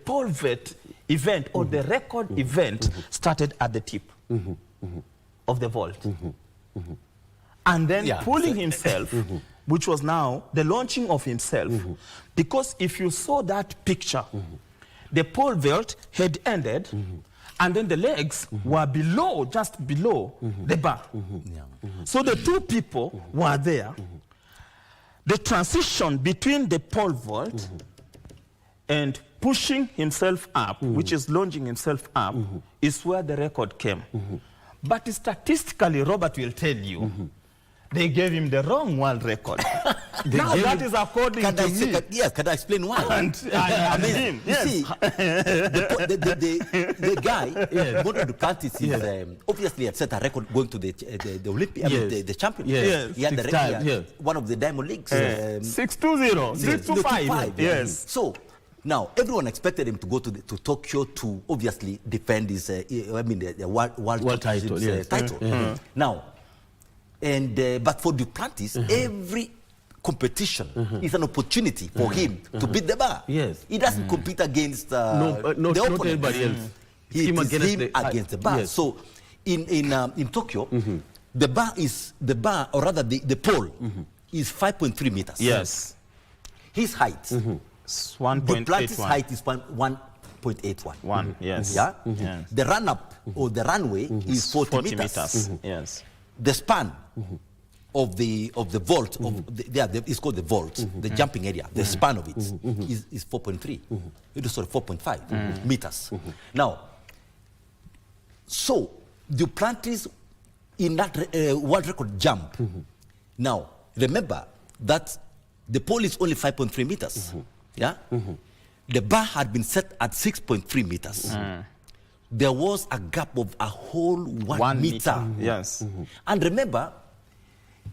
pole vault event or the record event started at the tip of the vault. and then pulling himself, which was now the launching of himself. Because if you saw that picture, the pole vault had ended, and then the legs were below, just below the bar. So the two people were there. The transition between the pole vault and pushing himself up, which is launching himself up, is where the record came. But statistically, Robert will tell you, they gave him the wrong world record. Now that is according to me. Yes, can I explain why? And I mean, him. you see, the guy, Mondo Duplantis, is obviously had set a record going to the Olympic, I mean, the championship. He had the record, one of the Diamond Leagues. 620, 625. Yes. So now everyone expected him to go to Tokyo to obviously defend his, the world title. Now, but for Duplantis, every competition is an opportunity for him to beat the bar. Yes. He doesn't compete against the opponent. Not anybody else. It is him against the bar. Yes. So in Tokyo, the bar, or rather the pole, is 5.3 meters. Yes. His height, Duplantis' height is 1.81. Yes. Yeah. Yes. The run-up or the runway is 40 meters. Yes. The span of the vault it's called the vault, the jumping area. The span of it is 4.3. It is 4.5 meters. Now, so Duplantis in that world record jump. Now, remember that the pole is only 5.3 meters. Yeah. The bar had been set at 6.3 meters. There was a gap of a whole 1 meter. Yes. And remember,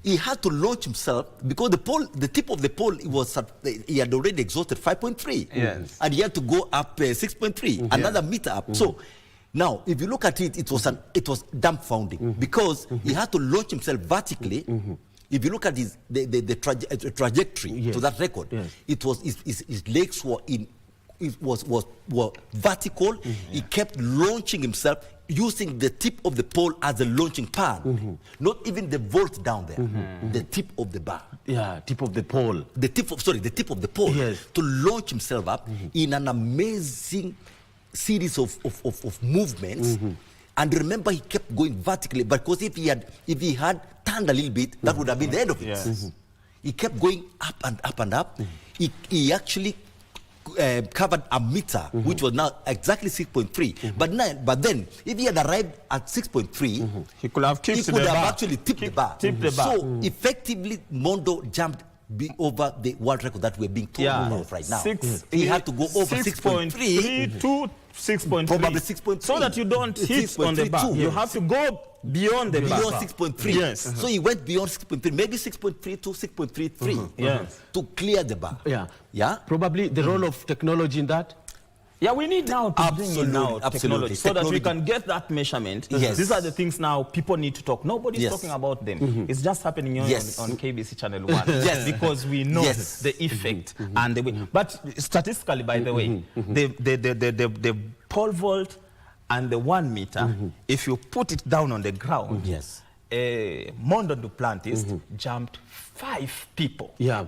he had to launch himself because the tip of the pole he had already exhausted 5.3. Yes. And he had to go up 6.3, another meter up. So now, if you look at it, it was dumbfounding because he had to launch himself vertically. If you look at the trajectory to that record, it was his legs were vertical. He kept launching himself using the tip of the pole as a launching pad. Not even the vault down there. The tip of the bar. Yeah, tip of the pole. The tip of the pole to launch himself up in an amazing series of movements. And remember, he kept going vertically because if he had turned a little bit, that would have been the end of it. Yes. He kept going up and up and up. He actually covered a meter, which was now exactly 6.3. But then, if he had arrived at 6.3, he could have actually tipped the bar. So effectively, Mondo jumped over the world record that we're being told about right now. He had to go over 6.3 to 6.3. Probably 6.3. So that you don't hit on the bar. You have to go beyond the bar. Beyond 6.3. Yes. So he went beyond 6.3, maybe 6.3 to 6.33 to clear the bar. Yeah. Probably the role of technology in that. Yeah, we need now to bring in now technology so that we can get that measurement. Yes. These are the things now people need to talk. Nobody's talking about them. It's just happening on KBC Channel 1. Because we know the effect and the way. But statistically, by the way, the pole vault and the 1 meter, if you put it down on the ground, Mondo Duplantis jumped 5 people. Yeah.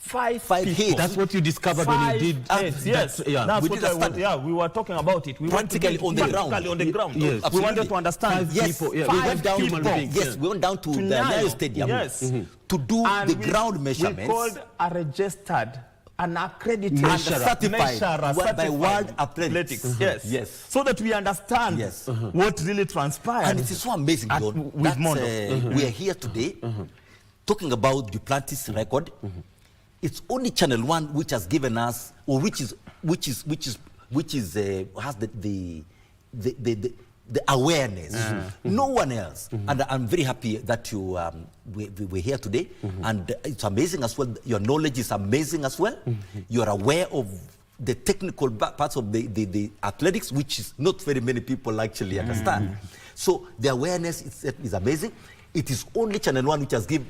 Five people. hits. That's what you discovered when you did. That's what we were talking about it. We practically on the ground. Yes. We wanted to understand. We went down we went down to the Nyayo Stadium to do the ground measurements. We called a registered, an accredited, and certified by World Athletics. Yes. So that we understand what really transpired. And it is so amazing, John, with Mondo. We are here today talking about Duplantis' record. It's only Channel 1 which has given us, or which has the awareness. No one else. And I'm very happy that we're here today. And it's amazing as well. Your knowledge is amazing as well. You're aware of the technical parts of the athletics, which is not very many people actually understand. So the awareness is amazing. It is only Channel 1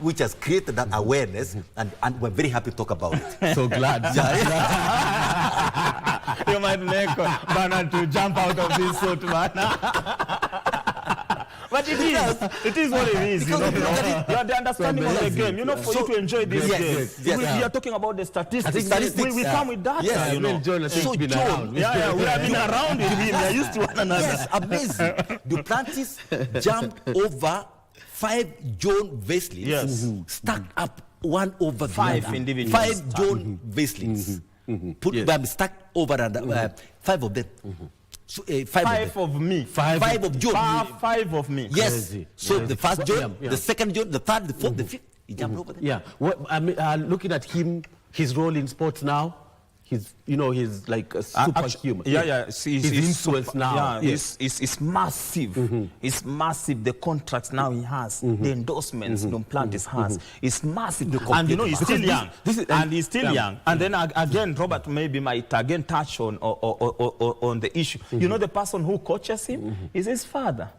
which has created that awareness, and we're very happy to talk about it. So glad. You might make Bernard to jump out of this suit, man. But it is what it is. You know, the understanding of the game. You know, for you to enjoy this game, we are talking about the statistics. We come with that. Yes, you know. John, So been John, around. We have been around with him. We are used to one another. yes, amazing. Duplantis jumped over 5 John Veslins, Yes. stacked up one over the 5 other. individuals. 5 John Veslins. Put them stacked over and 5 of them. So, 5 of me. 5 of John. 5 of me. Yes. Crazy. So the first John, Yeah. the second John, the third, the fourth, the fifth. He jumped over them. Yeah. Well, I mean, looking at him, his role in sports now, he's like a superhuman. His His influence now. Yeah, it's massive. It's massive. The contracts now he has, the endorsements Duplantis has, it's massive. And you know, he's still young. He's still young. And then again, Robert maybe might again touch on the issue. You know, the person who coaches him is his father.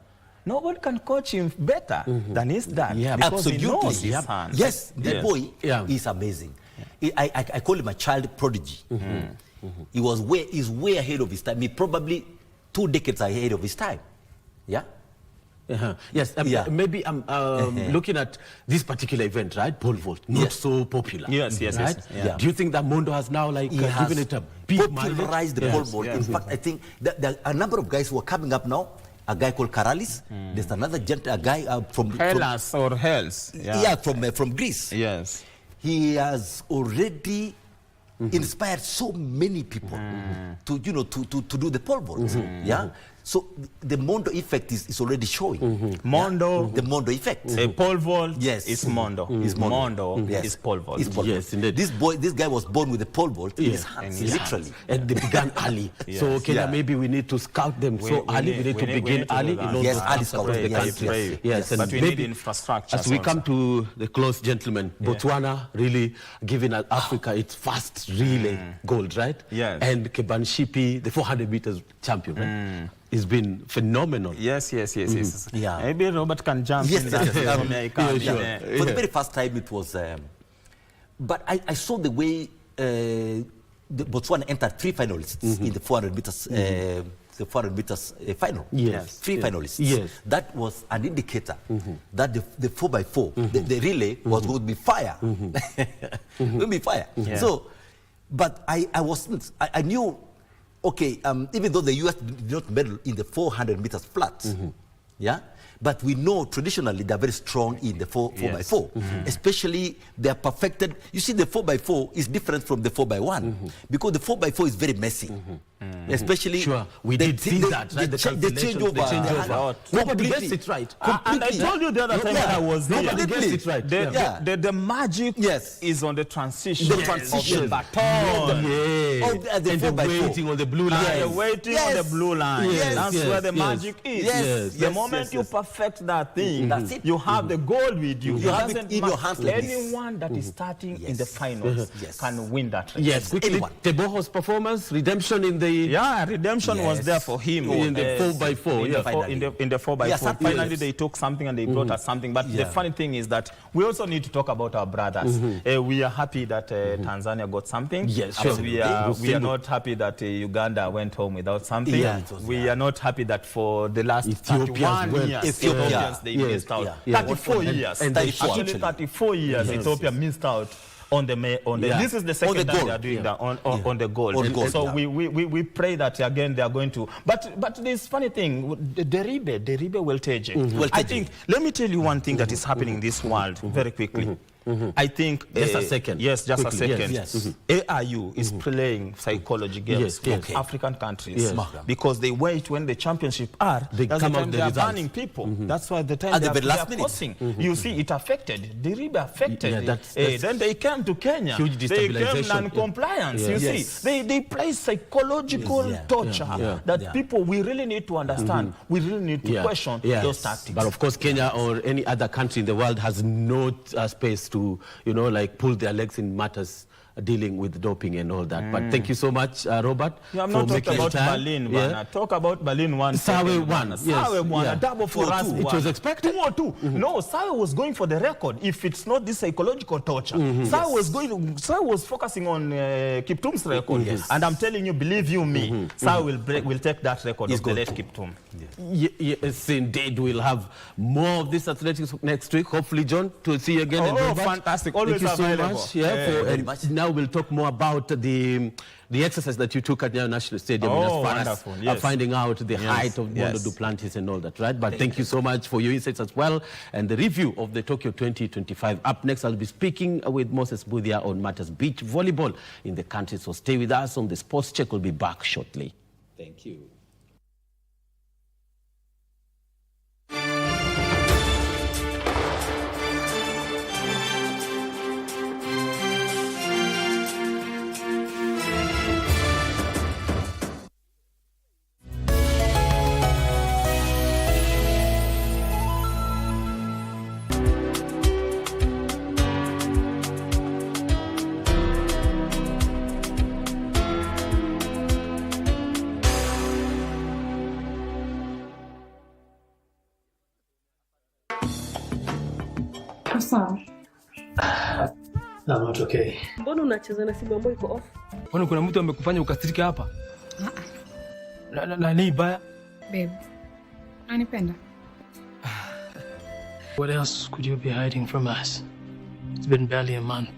No one can coach him better than his dad. Yeah, because absolutely. he knows his hands. Yes, that boy is amazing. I call him a child prodigy. He's way ahead of his time. He probably 2 decades ahead of his time. Yeah. Yes, maybe I'm looking at this particular event, right? Pole vault, not so popular. Yes, right? Yeah. Do you think that Mondo has now given it a big popularized the pole vault? In fact, I think that there are a number of guys who are coming up now. A guy called Karalis. There's another a guy from Hellas or Hells. Yeah, from Greece. Yes. He has already inspired so many people to do the pole vault. Yeah. So the Mondo effect is already showing. Mondo. The Mondo effect. A pole vault. Yes. Is Mondo. Is Mondo. Mondo Yes. is pole vault. Is pole Yes, vault. indeed. This guy was born with a pole vault in his hands, literally. And they began early. So Kenya, maybe we need to scout them early. We need to begin early. Yes, early scouting. The Yes, country. yes. But we need infrastructure. As we come to the close, gentlemen, Botswana really giving Africa its first relay gold, right? Yes. And Kebanshipi, the 400 meters champion, right? It's been phenomenal. Yes. Yeah. Maybe Robert can jump in that. For the very first time, it was. But I saw the way the Botswana entered 3 finalists in the 400 meters. The 400 meters final. Yes. 3 finalists. Yes. That was an indicator that the 4x4, the relay was going to be fire. Going to be fire. Yeah. So, but I knew. Okay, even though the U.S. did not medal in the 400 meters flat, but we know traditionally they're very strong in the 4x4. Especially they are perfected. You see, the 4x4 is different from the 4x1 because the 4x4 is very messy. Especially, we did see that, right? The changeover. Nobody gets it right. And I told you the other time when I was here. Nobody gets it right. The magic is on the transition. The transition. Of the baton. And they're waiting on the blue line. They're waiting on the blue line. That's where the magic is. Yes. The moment you perfect that thing, that's it. you have the gold with you. You have it in your hands like this. Anyone that is starting in the finals can win that race. Yes, quickly, Teboho's performance, redemption in the... Yeah, redemption was there for him. In the 4x4. In the 4x4. Finally, they took something and they brought us something. But the funny thing is that we also need to talk about our brothers. We are happy that Tanzania got something. Yes, sure. We are not happy that Uganda went home without something. We are not happy that for the last 31 years, Ethiopians, they missed out. 34 years. Actually, 34 years, Ethiopia missed out on the this is the second time they are doing that on the gold. So we pray that again they are going to. But this funny thing, Deribe Welteje. I think, let me tell you one thing that is happening in this world very quickly. I think just a second. Yes, just quickly, a second. Yes. AIU is playing psychology games for African countries because they wait when the championship are. They come out they are banning people. That's why the time they are forcing. You see, it affected. Deribe affected. Then they came to Kenya. Huge they came destabilization. Non-compliance. You see, they play psychological torture that people we really need to understand. We really need to question those tactics. But of course, Kenya or any other country in the world has no space to, pull their legs in matters dealing with doping and all that. But thank you so much, Robert. Yeah, I'm for not talking making about time. Berlin. Yeah. Talk about Berlin 1. Sawe won. Yes. Sawe won. Yeah. A double for us. It was expected. 2-2. No, Sawe was going for the record. If it's not this psychological torture, Sawe was focusing on Kiptum's record. And I'm telling you, believe you me, Sawe will take that record of the late Kiptum. Yes, indeed. We'll have more of this athletics next week. Hopefully, John, to see you again. Oh, fantastic. Always Thank you available. So much. Very much. Now we'll talk more about the exercise that you took at the National Stadium as far wonderful. as Yes. finding out the height of Mondo Duplantis and all that, right? But thank you so much for your insights as well. And the review of the Tokyo 2025. Up next, I'll be speaking with Moses Budia on matters beach volleyball in the country. So stay with us on the Sports Check. We'll be back shortly. Thank you. Sawa. I'm not okay. Mbona unacheza na simu ambayo iko off? Kwani kuna mtu amekufanya ukasirika hapa? Nani baya? Babe. Anipenda. What else could you be hiding from us? It's been barely a month.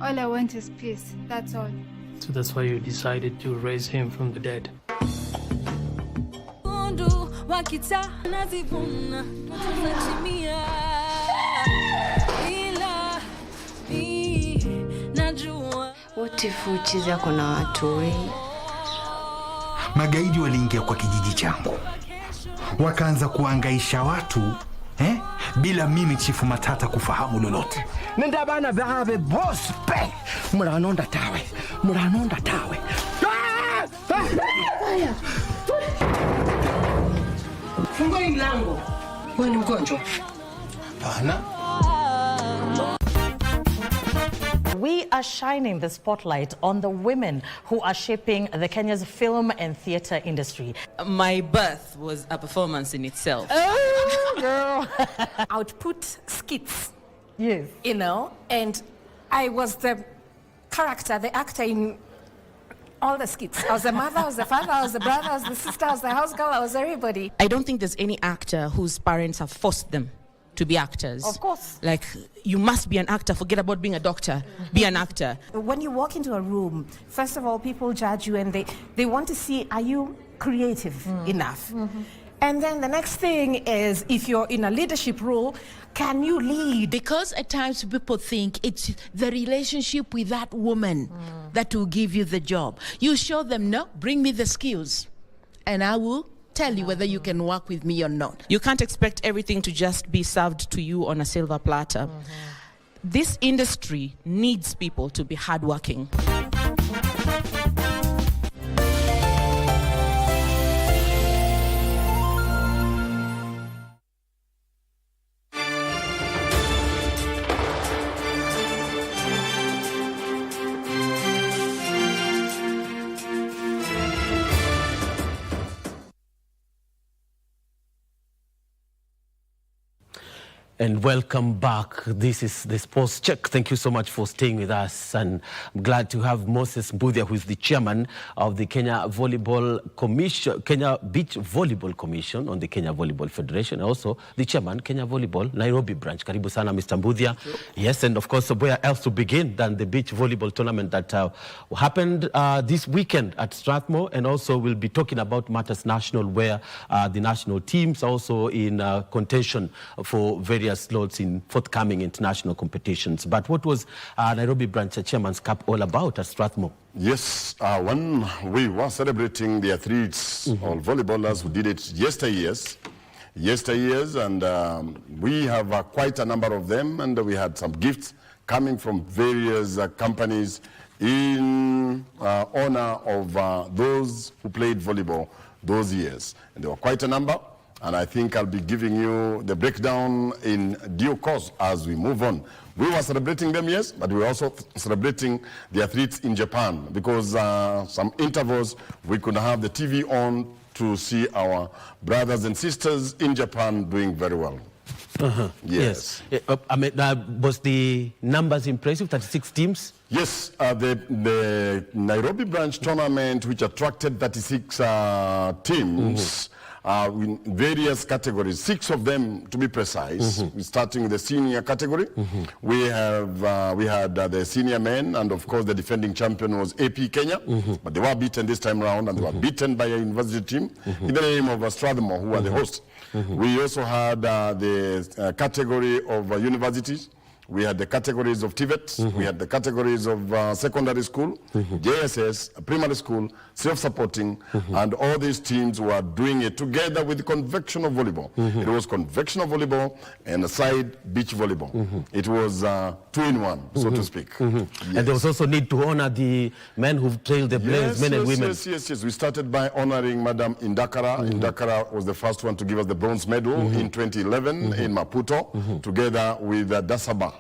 All I want is peace, that's all. So that's why you decided to raise him from the dead. What if uchiza kuna watu wengi? Magaidi waliingia kwa kijiji changu, wakaanza kuangaisha watu bila mimi Chifu Matata kufahamu lolote. Nenda bana babe boss pe muranonda tawe fungua mlango. Wewe ni mgonjwa? Hapana. We are shining the spotlight on the women who are shaping the Kenya's film and theater industry. My birth was a performance in itself. Oh, girl. I would put skits. Yes. You know, and I was the character, the actor in all the skits. I was the mother, I was the father, I was the brother, I was the sister, I was the house girl, I was everybody. I don't think there's any actor whose parents have forced them to be actors. Of course. Like, you must be an actor. Forget about being a doctor. Be an actor. When you walk into a room, first of all, people judge you and they want to see, are you creative enough? And then the next thing is, if you're in a leadership role, can you lead? Because at times people think it's the relationship with that woman that will give you the job. You show them, no, bring me the skills, and I will tell you whether you can work with me or not. You can't expect everything to just be served to you on a silver platter. This industry needs people to be hardworking. And welcome back. This is the Sports Check. Thank you so much for staying with us. And I'm glad to have Moses Budia, who is the chairman of the Kenya Volleyball Commission, Kenya Beach Volleyball Commission on the Kenya Volleyball Federation. Also, the chairman, Kenya Volleyball Nairobi branch. Karibu sana, Mr. Budia. Yes, and of course, where else to begin than the beach volleyball tournament that happened this weekend at Strathmore, and also we'll be talking about matters national, where the national teams are also in contention for various slots in forthcoming international competitions. But what was Nairobi branch chairman's cup all about at Strathmore? Yes, when we were celebrating the athletes or volleyballers who did it yesteryears, and we have quite a number of them, and we had some gifts coming from various companies in honor of those who played volleyball those years. And there were quite a number. And I think I'll be giving you the breakdown in due course as we move on. We were celebrating them, yes, but we were also celebrating the athletes in Japan because some intervals we could have the TV on to see our brothers and sisters in Japan doing very well. Yes. I mean, was the numbers impressive, 36 teams? Yes, the Nairobi branch tournament, which attracted 36 teams, in various categories, 6 of them to be precise, starting with the senior category. We had the senior men, and of course the defending champion was AP Kenya, but they were beaten this time around, and they were beaten by a university team in the name of Strathmore, who are the hosts. We also had the category of universities. We had the categories of TVET, we had the categories of secondary school, JSS, primary school, self-supporting, and all these teams were doing it together with convectional volleyball. It was convectional volleyball and side beach volleyball. It was 2-in-1, so to speak. And there was also need to honor the men who've trailed the players, men and women. Yes. We started by honoring Madam Indakara. Indakara was the first one to give us the bronze medal in 2011 in Maputo, together with Dasaba.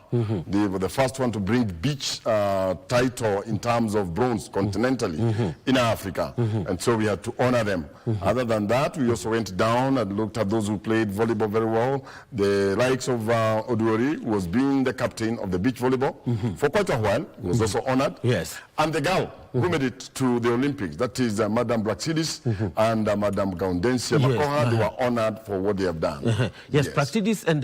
They were the first one to bring beach title in terms of bronze continentally in Africa. And so we had to honor them. Other than that, we also went down and looked at those who played volleyball very well. The likes of Oduori was being the captain of the beach volleyball for quite a while. He was also honored. Yes. And the girl who made it to the Olympics, that is Madam Blacksidis and Madam Gaudensia Makoha, they were honored for what they have done. Yes, Blacksidis and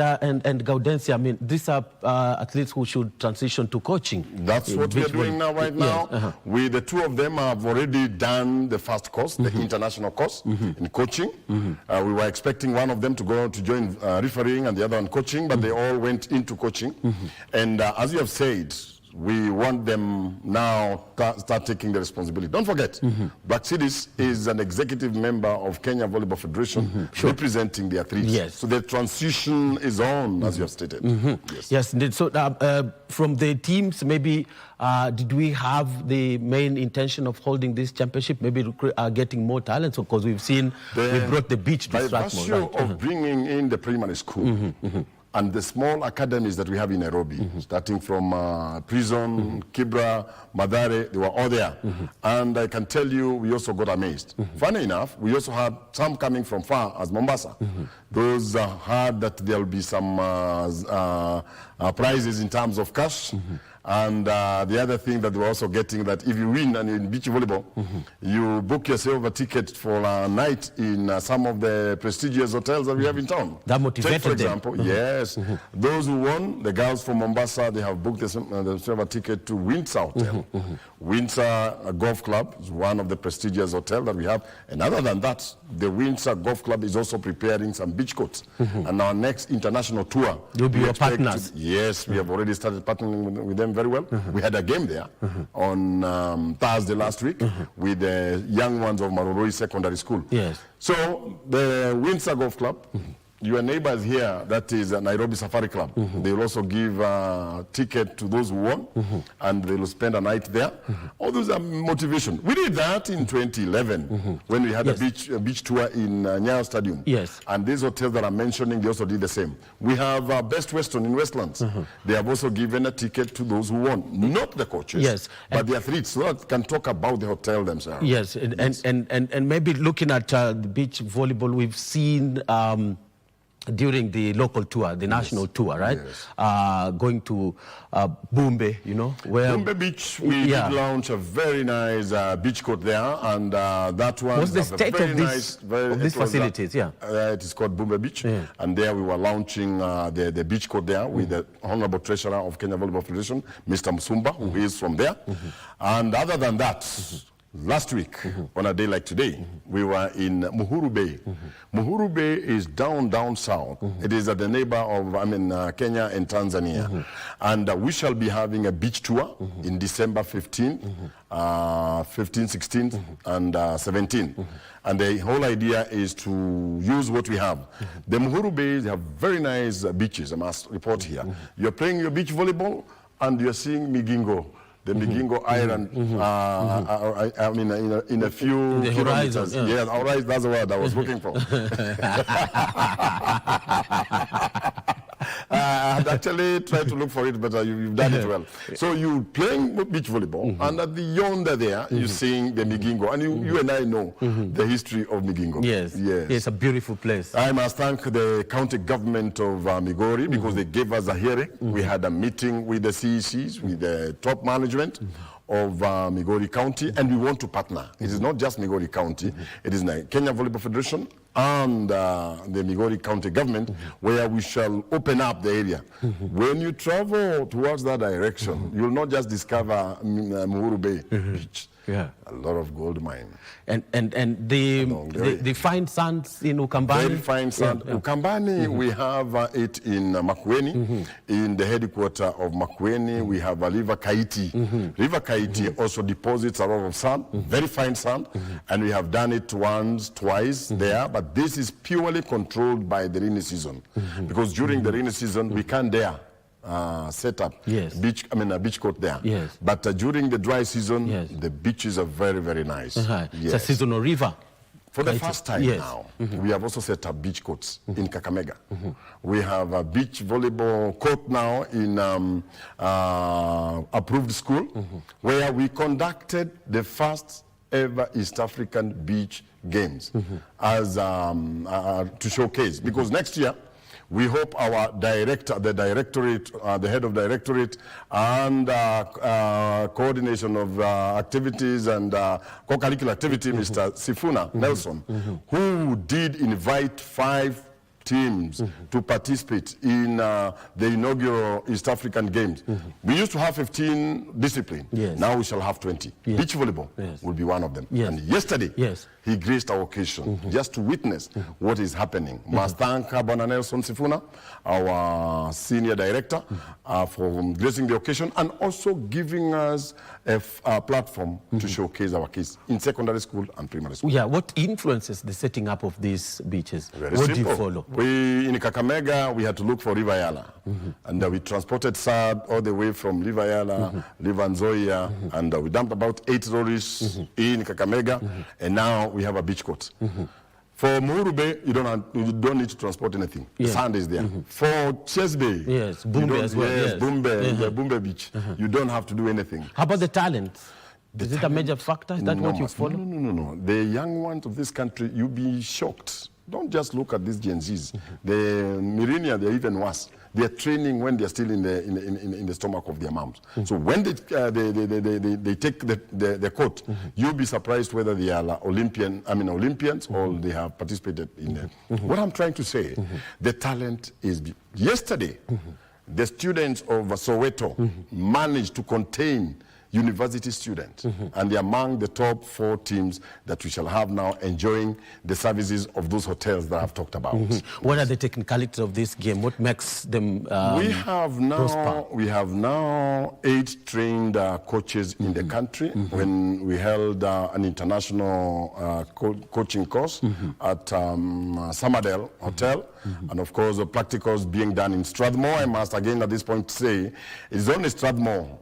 Gaudensia, I mean, these are athletes who should transition to coaching. That's what we are doing now, right now. We, the two of them have already done the first course, the international course in coaching. We were expecting one of them to go to join refereeing and the other one coaching, but they all went into coaching. And as you have said, we want them now to start taking the responsibility. Don't forget, Blacksidis is an executive member of Kenya Volleyball Federation, representing the athletes. Yes. So the transition is on, as you have stated. Yes, indeed. So from the teams, maybe did we have the main intention of holding this championship, maybe getting more talents? Because we've seen, we brought the beach to Strathmore. By virtue of bringing in the primary school, and the small academies that we have in Nairobi, starting from Prison, Kibra, Madare, they were all there. And I can tell you, we also got amazed. Funny enough, we also had some coming from far, as Mombasa. Those heard that there will be some prizes in terms of cash. And the other thing that we're also getting, that if you win and in beach volleyball, you book yourself a ticket for a night in some of the prestigious hotels that we have in town. That motivated for example, yes. Those who won, the girls from Mombasa, they have booked themselves a ticket to Windsor Hotel. Windsor Golf Club is one of the prestigious hotels that we have. And other than that, the Windsor Golf Club is also preparing some beach courts. And our next international tour, you'll be your partners. Yes, we have already started partnering with them very well. We had a game there on Thursday last week with the young ones of Maroroi Secondary School. Yes. So the Windsor Golf Club, your neighbors here, that is Nairobi Safari Club, they will also give a ticket to those who won, and they will spend a night there. All those are motivation. We did that in 2011 when we had a beach tour in Nyayo Stadium. Yes. And these hotels that I'm mentioning, they also did the same. We have Best Western in Westlands. They have also given a ticket to those who won, not the coaches, but the athletes, so that can talk about the hotel themselves. Yes, and maybe looking at the beach volleyball, we've seen during the local tour, the national tour, right? Going to Bumbe, you know, where Bumbe Beach, we did launch a very nice beach court there, and that one was the state of these facilities. It is called Bumbe Beach, and there we were launching the beach court there with the Honorable Treasurer of Kenya Volleyball Federation, Mr. Musumba, who is from there. And other than that, last week, on a day like today, we were in Muhuru Bay. Muhuru Bay is down south. It is at the neighbor of, Kenya and Tanzania. And we shall be having a beach tour in December 15, 16, and 17. And the whole idea is to use what we have. The Muhuru Bays have very nice beaches, I must report here. You're playing your beach volleyball, and you're seeing Migingo. the Migingo Island, I mean, in a few the kilometers. Horizon, yeah. Yes, horizon, that's the word I was looking for. I had actually tried to look for it, but you've done it well. So you're playing beach volleyball, and at the yonder there, you're seeing the Migingo. And you and I know the history of Migingo. Yes. It's a beautiful place. I must thank the county government of Migori because they gave us a hearing. We had a meeting with the CECs, with the top management of Migori County, and we want to partner. It is not just Migori County, it is the Kenya Volleyball Federation and the Migori County government, where we shall open up the area. When you travel towards that direction, you'll not just discover Muhuru Bay Beach. Yeah. A lot of gold mine. And the fine sands in Ukambani? Very fine sand. Yeah. Ukambani, we have it in Makueni, in the headquarters of Makueni. We have River Kaiti. River Kaiti also deposits a lot of sand, very fine sand, and we have done it once, twice there, but this is purely controlled by the rainy season. Because during the rainy season, we can't dare set up a beach court there. Yes. But during the dry season, the beaches are very, very nice. Yes. It's a seasonal river. For the first time now, we have also set up beach courts in Kakamega. We have a beach volleyball court now in approved school, where we conducted the first ever East African beach games as to showcase. Because next year, we hope our director, the directorate, the head of directorate, and coordination of activities and co-curricular activity, Mr. Sifuna Nelson, who did invite 5 teams to participate in the inaugural East African Games. We used to have 15 disciplines. Now we shall have 20. Beach volleyball will be one of them. And yesterday, he graced our occasion just to witness what is happening. Must thank Bwana Nelson Sifuna, our senior director, for gracing the occasion and also giving us a platform to showcase our kids in secondary school and primary school. Yeah, what influences the setting up of these beaches? Very what simple. do you follow? In Kakamega, we had to look for River Yala. And we transported sand all the way from River Yala, River Nzoia, and we dumped about 8 lorries in Kakamega, and now we have a beach court. For Muhuru Bay, you don't need to transport anything. The sand is there. For Chess Bay, Bumbe as well. the Bumbe Beach, you don't have to do anything. How about the talent? Is it a major factor? Is that what you follow? No. The young ones of this country, you'll be shocked. Don't just look at these Gen Zs. The millennials, they're even worse. They're training when they're still in the stomach of their moms. So when they take the court, you'll be surprised whether they are Olympians or they have participated in them. What I'm trying to say, the talent is yesterday. The students of Soweto managed to contain university students, and they're among the top 4 teams that we shall have now enjoying the services of those hotels that I've talked about. What are the technicalities of this game? What makes them we have now 8 trained coaches in the country. When we held an international coaching course at Summerdale Hotel, and of course the practicals being done in Strathmore. I must again at this point say it's only Strathmore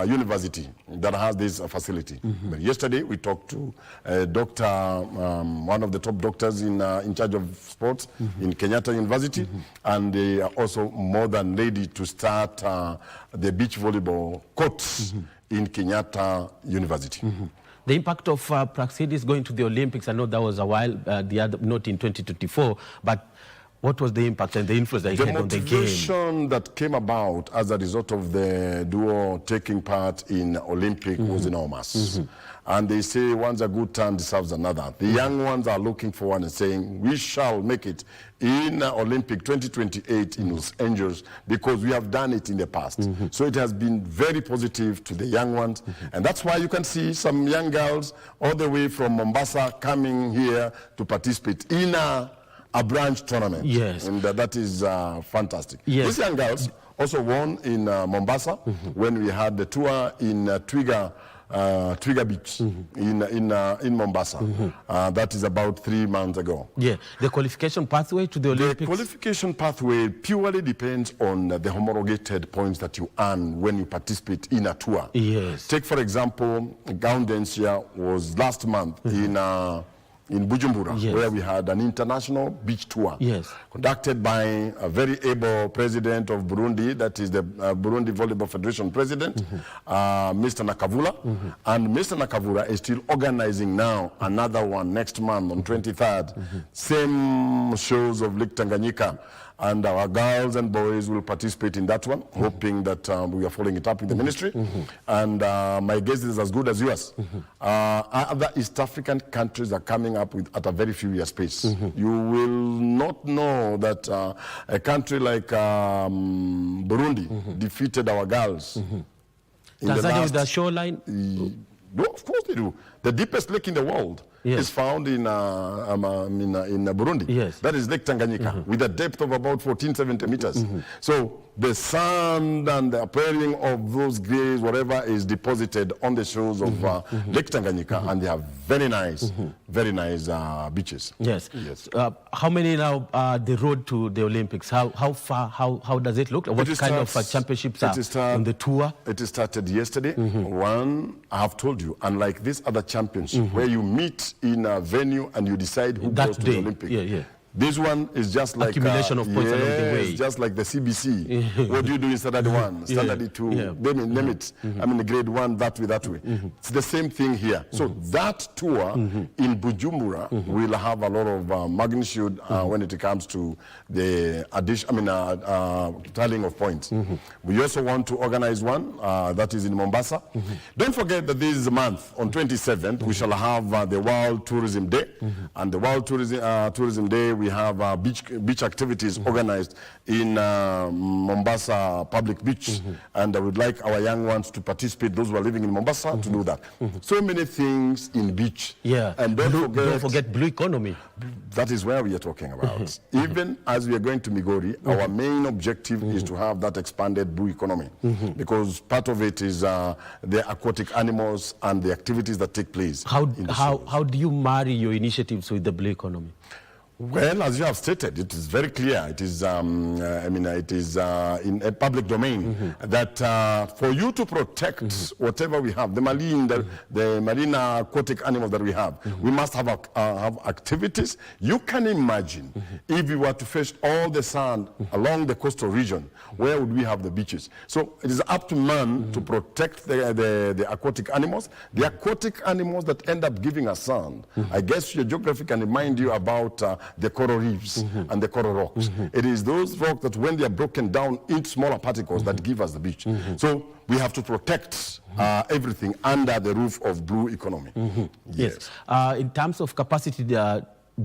University that has this facility. But yesterday we talked to a doctor, one of the top doctors in charge of sports in Kenyatta University, and they are also more than ready to start the beach volleyball courts in Kenyatta University. The impact of Praxidis going to the Olympics, I know that was a while, not in 2024, but what was the impact and the influence that it had on the game? The motivation that came about as a result of the duo taking part in Olympic was enormous. And they say once a good time deserves another. The young ones are looking forward and saying, we shall make it in Olympic 2028 in Los Angeles because we have done it in the past. So it has been very positive to the young ones. And that's why you can see some young girls all the way from Mombasa coming here to participate in a branch tournament. And that is fantastic. These young girls also won in Mombasa when we had the tour in Twiga Twiga Beach in Mombasa. That is about 3 months ago. Yeah, the qualification pathway to the Olympics? The qualification pathway purely depends on the homologated points that you earn when you participate in a tour. Yes. Take, for example, Gaundensia was last month in Bujumbura, yes, where we had an international beach tour, yes, conducted by a very able president of Burundi, that is the Burundi Volleyball Federation president, Mr. Nakavula. And Mr. Nakavula is still organizing now another one next month on 23rd. Same shows of Lake Tanganyika. And our girls and boys will participate in that one, hoping that we are following it up in the ministry. And my guess is as good as yours. Other East African countries are coming up with at a very furious pace. You will not know that a country like Burundi defeated our girls. Tanzania with the shoreline? No, of course they do. The deepest lake in the world is found in Burundi. Yes. That is Lake Tanganyika, with a depth of about 1470 meters. So the sand and the appearing of those grays, whatever, is deposited on the shores of Lake Tanganyika, and they have very nice beaches. Yes. Yes. How many now the road to the Olympics? How far? How does it look? What kind of championships are on the tour? It started yesterday. One, I have told you, unlike this other championship where you meet in a venue and you decide who goes to the Olympics. This one is just like accumulation of points along the way. It's just like the CBC. What do you do in standard 1, standard 2, name it. I mean, grade 1, that way. It's the same thing here. So that tour in Bujumbura will have a lot of magnitude when it comes to the tallying of points. We also want to organize one that is in Mombasa. Don't forget that this month, on 27th, we shall have the World Tourism Day. And the World Tourism Day, we have beach activities organized in Mombasa Public Beach, and I would like our young ones to participate, those who are living in Mombasa, to do that. So many things in beach. Yeah, and don't forget blue economy. That is where we are talking about. Even as we are going to Migori, our main objective is to have that expanded blue economy, because part of it is the aquatic animals and the activities that take place. How do you marry your initiatives with the blue economy? Well, as you have stated, it is very clear. It is, it is in a public domain that for you to protect whatever we have, the marine aquatic animals that we have, we must have activities. You can imagine if we were to fetch all the sand along the coastal region, where would we have the beaches? So it is up to man to protect the aquatic animals. The aquatic animals that end up giving us sand. I guess your geography can remind you about the coral reefs and the coral rocks. It is those rocks that when they are broken down into smaller particles that give us the beach. So we have to protect everything under the roof of blue economy. Yes. In terms of capacity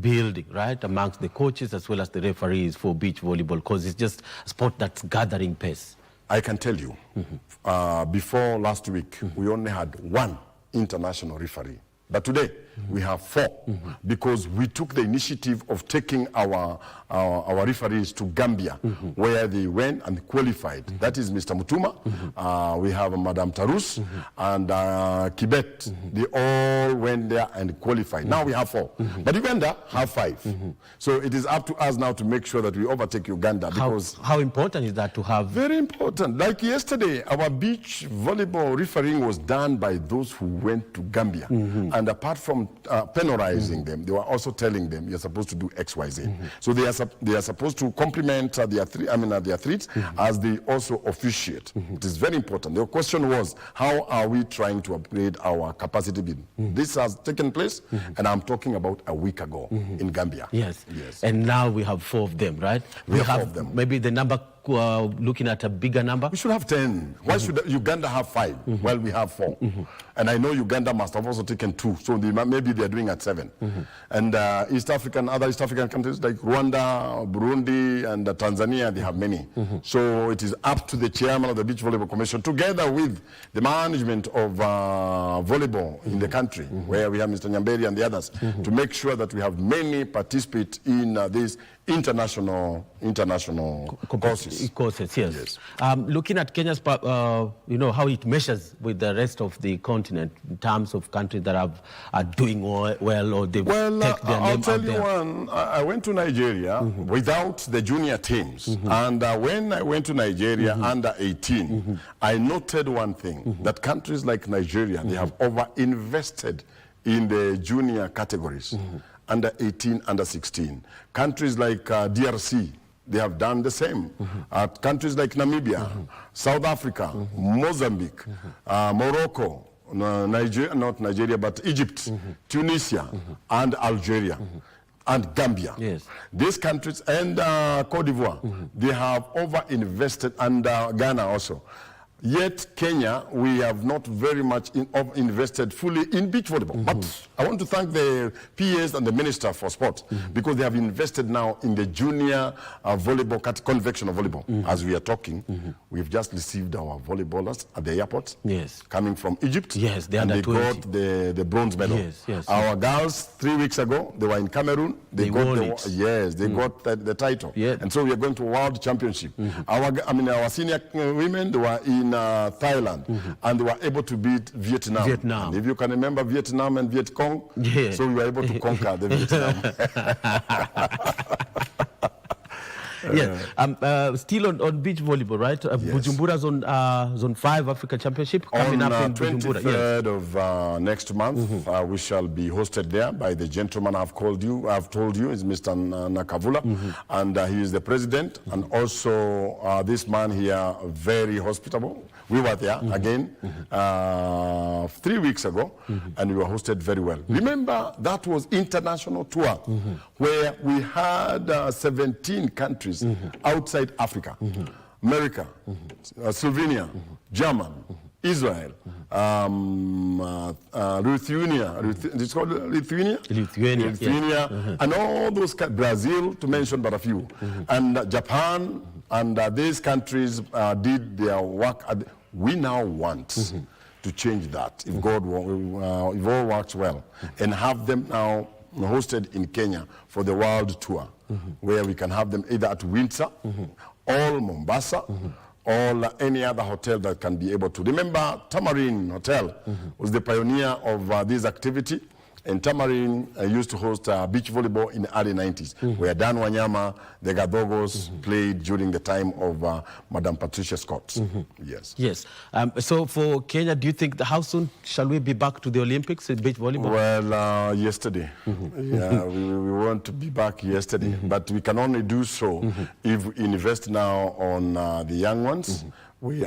building, right, amongst the coaches as well as the referees for beach volleyball, because it's just a sport that's gathering pace. I can tell you, before last week, we only had 1 international referee. But today, we have 4, because we took the initiative of taking our referees to Gambia, where they went and qualified. That is Mr. Mutuma, we have Madame Tarus, and Kibet. They all went there and qualified. Now we have 4. But Uganda have 5. So it is up to us now to make sure that we overtake Uganda. Because how important is that to have? Very important. Like yesterday, our beach volleyball refereeing was done by those who went to Gambia. And apart from penalizing them, they were also telling them you're supposed to do X, Y, Z. So they are supposed to complement the athletes as they also officiate. It is very important. The question was, how are we trying to upgrade our capacity building? This has taken place, and I'm talking about a week ago in Gambia. Yes. And now we have 4 of them, right? We have 4 of them. Maybe the number, looking at a bigger number? We should have 10. Why should Uganda have 5? Well, we have 4. And I know Uganda must have also taken 2, so maybe they're doing at 7. And other East African countries like Rwanda, Burundi, and Tanzania, they have many. So it is up to the chairman of the Beach Volleyball Commission, together with the management of volleyball in the country, where we have Mr. Nyamberi and the others, to make sure that we have many participate in these international courses. Courses, yes. Looking at Kenya's, you know, how it measures with the rest of the continent in terms of countries that are doing well or they've taken their name I'll tell out you there. one. I went to Nigeria without the junior teams. And when I went to Nigeria under 18, I noted one thing, that countries like Nigeria, they have over-invested in the junior categories, under 18, under 16. Countries like DRC, they have done the same. Countries like Namibia, South Africa, Mozambique, Morocco, Nigeria, not Nigeria, but Egypt, Tunisia, and Algeria, and Gambia. Yes. These countries, and Cote d'Ivoire, they have over-invested, and Ghana also. Yet Kenya, we have not very much invested fully in beach volleyball. But I want to thank the PAs and the Minister for Sport because they have invested now in the junior volleyball, conventional volleyball. As we are talking, we've just received our volleyballers at the airport. Yes. Coming from Egypt. Yes, they and they 20. got the bronze medal. Yes. Our girls 3 weeks ago, they were in Cameroon. They got won the, it. yes, they got the title. Yeah. And so we are going to World Championship. Our senior women, they were in Thailand, and they were able to beat Vietnam. And if you can remember Vietnam and Viet Cong, so we were able to conquer the Vietnam. Still on beach volleyball, right? Bujumbura zone 5 Africa Championship coming up in Bujumbura. 23rd of next month, we shall be hosted there by the gentleman I've told you is Mr. Nakavula, and he is the president, and also this man here, very hospitable. We were there again 3 weeks ago, and we were hosted very well. Remember, that was international tour where we had 17 countries outside Africa, America, Slovenia, German, Israel, Lithuania, it's called Lithuania? Lithuania, and all those, Brazil, to mention but a few, and Japan, and these countries did their work. We now want to change that, if God, if all works well, and have them now hosted in Kenya for the world tour, where we can have them either at Windsor, or Mombasa, or any other hotel that can be able to. Remember, Tamarine Hotel was the pioneer of this activity. And Tamarine used to host beach volleyball in the early 90s, where Dan Wanyama, the Gadogos played during the time of Madam Patricia Scott. Yes. So for Kenya, do you think, how soon shall we be back to the Olympics in beach volleyball? Well, yesterday. Yeah, we want to be back yesterday, but we can only do so if we invest now on the young ones.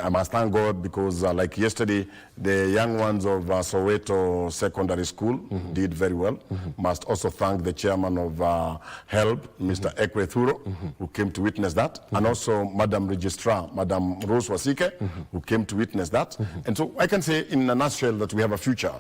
I must thank God because like yesterday, the young ones of Soweto Secondary School did very well. Must also thank the chairman of HELB, Mr. Ekwe Thuro, who came to witness that, and also Madam Registrar, Madam Rose Wasike, who came to witness that. And so I can say in a nutshell that we have a future.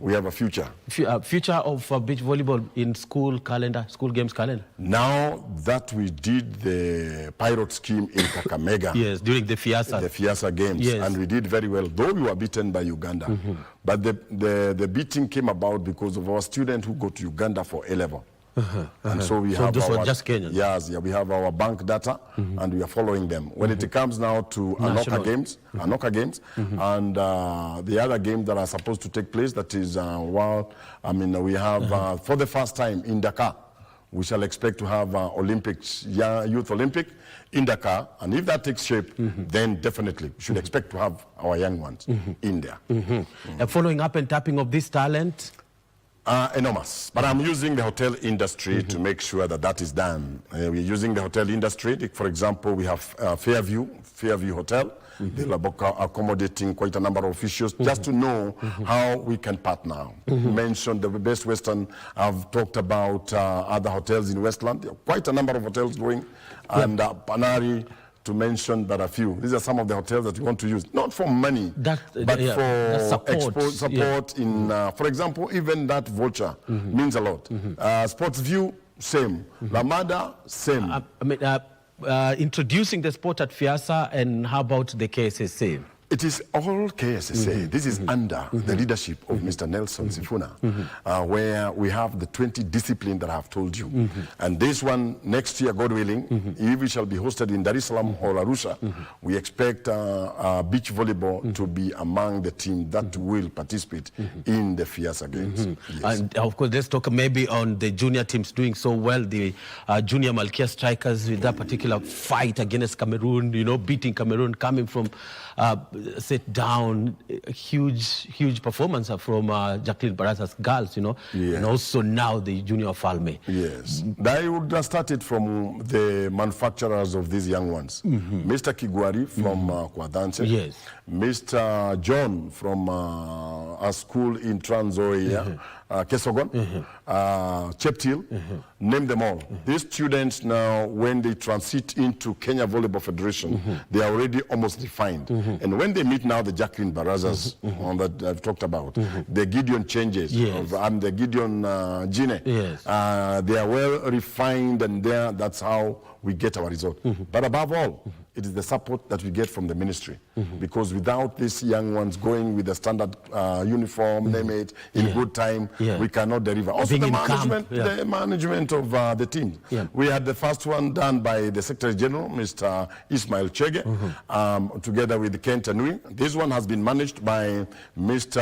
We have a future. Future of beach volleyball in school calendar, school games calendar. Now that we did the pilot scheme in Kakamega. Yes, during the Fiasa. The Fiasa games. Yes. And we did very well, though we were beaten by Uganda. But the beating came about because of our student who go to Uganda for A-level. And so we have those our, were just Kenyans? Yes, we have our bank data, and we are following them. When it comes now to Anoka games, and the other games that are supposed to take place, that is, we have, for the first time in Dakar, we shall expect to have Olympics, Youth Olympic in Dakar, and if that takes shape, then definitely we should expect to have our young ones in there. Following up and tapping of this talent? Enormous. But I'm using the hotel industry to make sure that that is done. We're using the hotel industry. For example, we have Fairview Hotel. They're accommodating quite a number of officials just to know how we can partner. Mentioned the Best Western. I've talked about other hotels in Westland. Quite a number of hotels going. And Panari, to mention but a few. These are some of the hotels that we want to use, not for money, but for support in, for example, even that voucher means a lot. Sports View, same. Lamada, same. Introducing the sport at Fiasa, and how about the KSSA? It is all KSSA. This is under the leadership of Mr. Nelson Sifuna, where we have the 20 disciplines that I have told you. And this one, next year, God willing, if it shall be hosted in Dar es Salaam or Arusha, we expect beach volleyball to be among the team that will participate in the Fiasa Games. Yes. And of course, let's talk maybe on the junior teams doing so well. The junior Malkia strikers with that particular fight against Cameroon, you know, beating Cameroon, coming from sit down, huge performance from Jacqueline Baraza's girls, you know, and also now the junior Falme. Yes, I would have started from the manufacturers of these young ones. Mr. Kigwari from Kwadanse. Yes. Mr. John from a school in Trans Nzoia, Kesogon, Cheptil, name them all. These students now, when they transit into Kenya Volleyball Federation, they are already almost defined. And when they meet now the Jacqueline Barazas on that I've talked about, the Gideon changes, and the Gideon Gine, they are well refined, and that's how we get our result. But above all, it is the support that we get from the ministry. Because without these young ones going with the standard uniform, name it, in good time, we cannot deliver. Also the management of the team. We had the first one done by the Secretary General, Mr. Ismail Chege, together with Kent Anui. This one has been managed by Mr.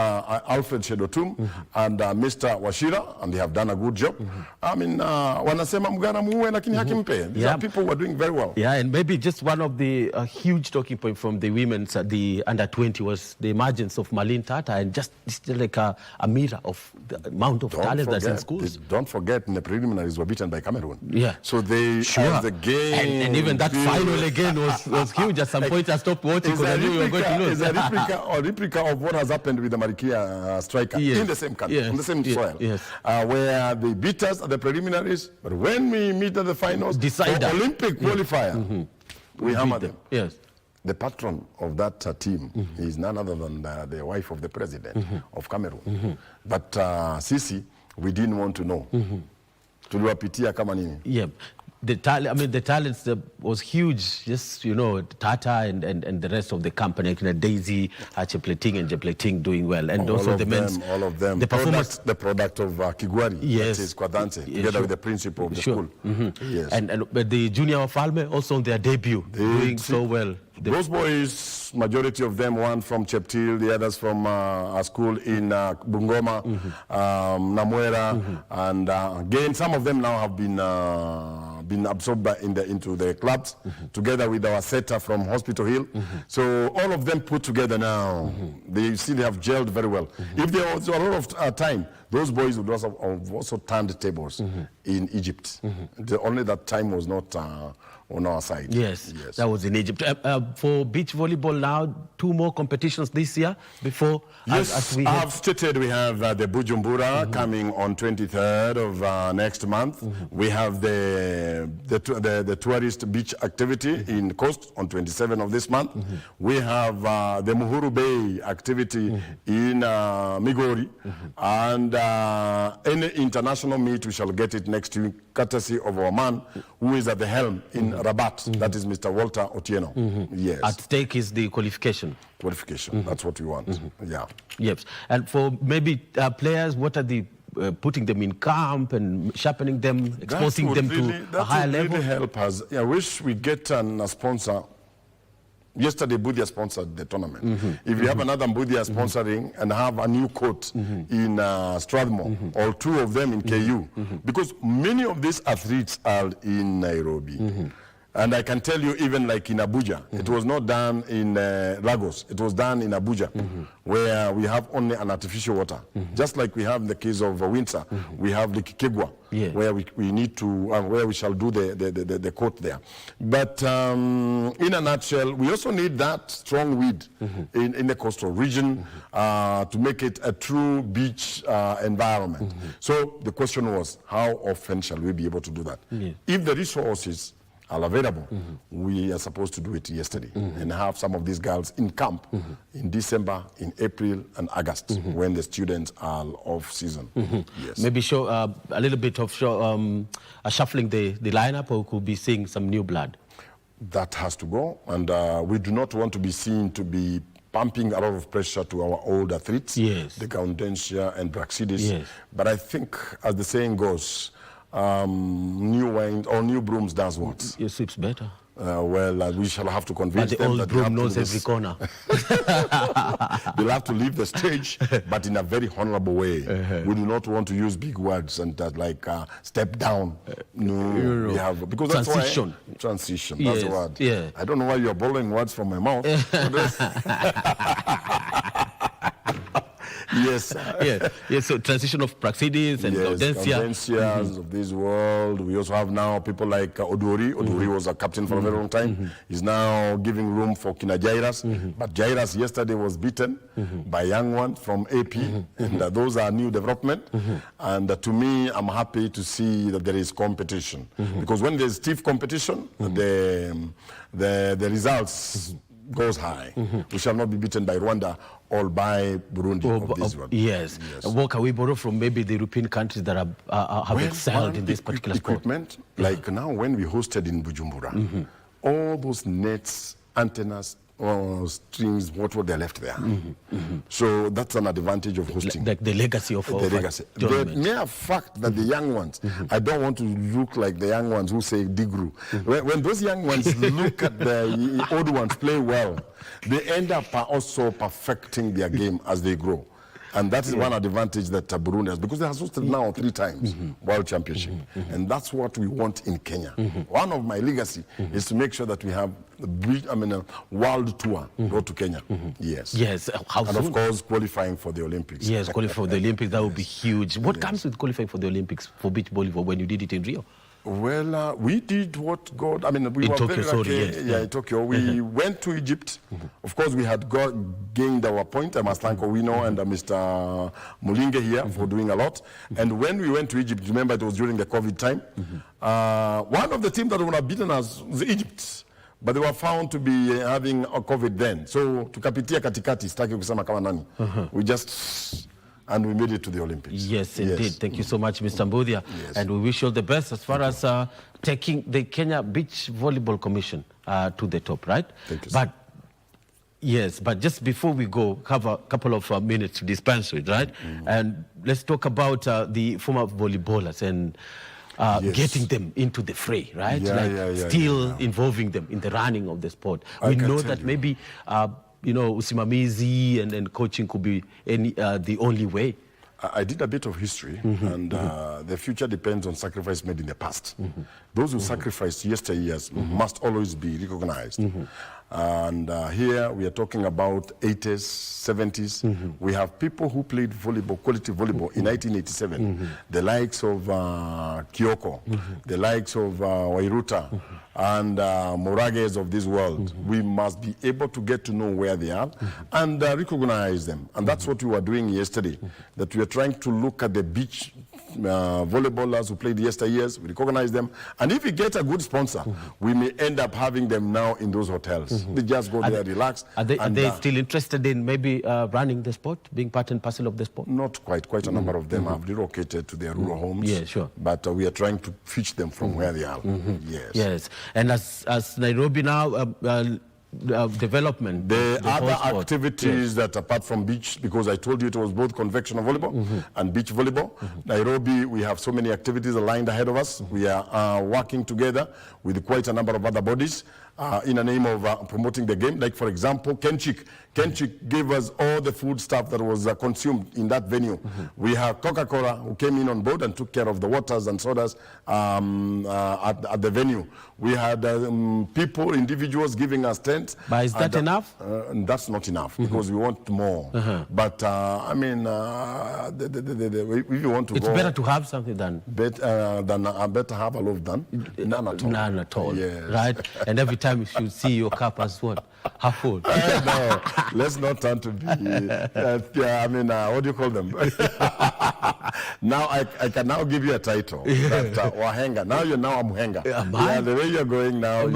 Alfred Shedotum and Mr. Washira, and they have done a good job. I mean, wanasema mgana muwe lakini hakimpe. These are people who are doing very well. Yeah, and maybe just one of the huge talking point from the women's, the under-20 was the emergence of Marlene Tata, and just like a mirror of the amount of talent that's in schools. Don't forget, in the preliminaries were beaten by Cameroon. Yeah. So they the game. And even that final again was huge. At some point I stopped watching because I knew we were going to lose. It's a replica of what has happened with the Marikia striker in the same country, on the same soil, where they beat us at the preliminaries, but when we meet at the finals, for Olympic qualifier, we hammer them. Yes. The patron of that team is none other than the wife of the president of Cameroon. But Sisi, we didn't want to know. Tuliwapitia kama nini? Yeah. The talents was huge. Just, you know, Tata and the rest of the company, Daisy, Chepleting and Jepleting doing well. And also the men's. All of them. The performance. The product of Kigwari. Yes. That is Kwadanse, together with the principal of the school. Yes. And the junior Falme also on their debut, doing so well. Those boys, majority of them, one from Cheptil, the others from a school in Bungoma, Namwera, and again, some of them now have been absorbed into the clubs, together with our setter from Hospital Hill. So all of them put together now, they have gelled very well. If there was a lot of time, those boys would also turned tables in Egypt. Only that time was not on our side. Yes, that was in Egypt. For beach volleyball now, 2 more competitions this year before. Yes, as we have stated, we have the Bujumbura coming on 23rd of next month. We have the tourist beach activity in Coast on 27th of this month. We have the Muhuru Bay activity in Migori, and any international meet, we shall get it next week, courtesy of our man who is at the helm in Rabat. That is Mr. Walter Otieno. Yes. At stake is the qualification. That's what we want. Yeah. Yes. And for maybe players, what are the putting them in camp and sharpening them, exposing them to a higher level? That would really help us. I wish we get a sponsor. Yesterday, Budia sponsored the tournament. If you have another Budia sponsoring and have a new court in Strathmore, or 2 of them in KU, because many of these athletes are in Nairobi. And I can tell you, even like in Abuja, it was not done in Lagos, it was done in Abuja, where we have only an artificial water. Just like we have in the case of Windsor, we have the Kikegwa, where we need to, where we shall do the court there. But in a nutshell, we also need that strong wind in the coastal region to make it a true beach environment. So the question was, how often shall we be able to do that? If the resources are available, we are supposed to do it yesterday and have some of these girls in camp in December, in April and August, when the students are off season. Yes. Maybe show a little bit of shuffling the lineup, or we could be seeing some new blood. That has to go, and we do not want to be seen to be pumping a lot of pressure to our old athletes, Yes. the Gaundensia and Braxidis. Yes. But I think, as the saying goes, new wine or new brooms does what? It sweeps better. We shall have to convince But the them old that they broom have to knows do every this. corner. They'll have to leave the stage, but in a very honorable way. We do not want to use big words and step down. No, we have because that's Transition. why transition. That's Yes, the word. yeah. I don't know why you're borrowing words from my mouth. Yes. Yes. So transition of Praxidis and Gaudensias of this world. We also have now people like Odori. Odori was a captain for a very long time. He's now giving room for Kina Jairas. But Jairas yesterday was beaten by a young one from AP. And those are new development. And to me, I'm happy to see that there is competition. Because when there's stiff competition, the results goes high. We shall not be beaten by Rwanda or by Burundi of this world. Yes. What can we borrow from maybe the European countries that have excelled in this particular equipment? Like now when we hosted in Bujumbura, all those nets, antennas, strings, what were they left there? So that's an advantage of hosting. Like the legacy of the legacy. The mere fact that the young ones, I don't want to look like the young ones who say Digru. When those young ones look at the old ones play well, they end up also perfecting their game as they grow. And that is one advantage that Burundi has, because they have hosted now 3 times World Championship. And that's what we want in Kenya. One of my legacy is to make sure that we have a world tour go to Kenya. Yes. Yes. How and soon? of course, qualifying for the Olympics. Yes, qualifying for the Olympics, that would be huge. What comes with qualifying for the Olympics for beach volleyball when you did it in Rio? Well, we did what God, we in were Tokyo, very lucky. In Tokyo. We went to Egypt. Of course, we had gained our point. I must thank Owino and Mr. Mulinge here for doing a lot. And when we went to Egypt, remember it was during the COVID time, one of the teams that would have beaten us was Egypt. But they were found to be having a COVID then. So, tukapitia katikati, sitaki kusema kama nani. We just... And we made it to the Olympics. Yes, indeed. Thank you so much, Mr. Mbudia. And we wish you all the best as far as taking the Kenya Beach Volleyball Commission to the top, right? Thank you, but yes, but just before we go, have a couple of minutes to dispense with, right? And let's talk about the former volleyballers and getting them into the fray, right? Still involving them in the running of the sport. We know that maybe... usimamizi and coaching could be the only way. I did a bit of history, and the future depends on sacrifice made in the past. Those who sacrificed yesteryears must always be recognized. And here we are talking about 80s, 70s. We have people who played volleyball, quality volleyball in 1987. The likes of Kyoko, the likes of Wairuta, and Morages of this world. We must be able to get to know where they are and recognize them. And that's what we were doing yesterday, that we are trying to look at the beach volleyballers who played yesteryears, we recognize them. And if we get a good sponsor, we may end up having them now in those hotels. They just go there, relax. Are they still interested in maybe running the sport, being part and parcel of the sport? Not quite. Quite a number of them have relocated to their rural homes. Yeah, sure. But we are trying to fetch them from where they are. Yes. Yes. And as Nairobi now... development. The other activities that apart from beach, because I told you it was both conventional volleyball and beach volleyball. Nairobi, we have so many activities aligned ahead of us. We are working together with quite a number of other bodies in the name of promoting the game. Like, for example, Kenchik. Kenchik gave us all the food stuff that was consumed in that venue. We have Coca-Cola who came in on board and took care of the waters and sodas at the venue. We had people, individuals giving us tents. But is that enough? That's not enough because we want more. But I mean, if you want to it's go... It's better to have something than... better have a lot done. None at all. None at all. Yes. Right? And every time you should see your cup as what? Half full. No, let's not turn to be... what do you call them? Now I can now give you a title. That, Wahenga. Now you're now a Muhenga. Yeah, the way you're going now.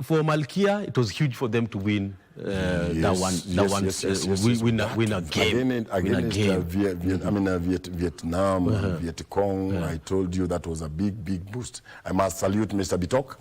For Malkia, it was huge for them to win win a game. Vietnam, Viet Cong. I told you that was a big boost. I must salute Mr. Bitok.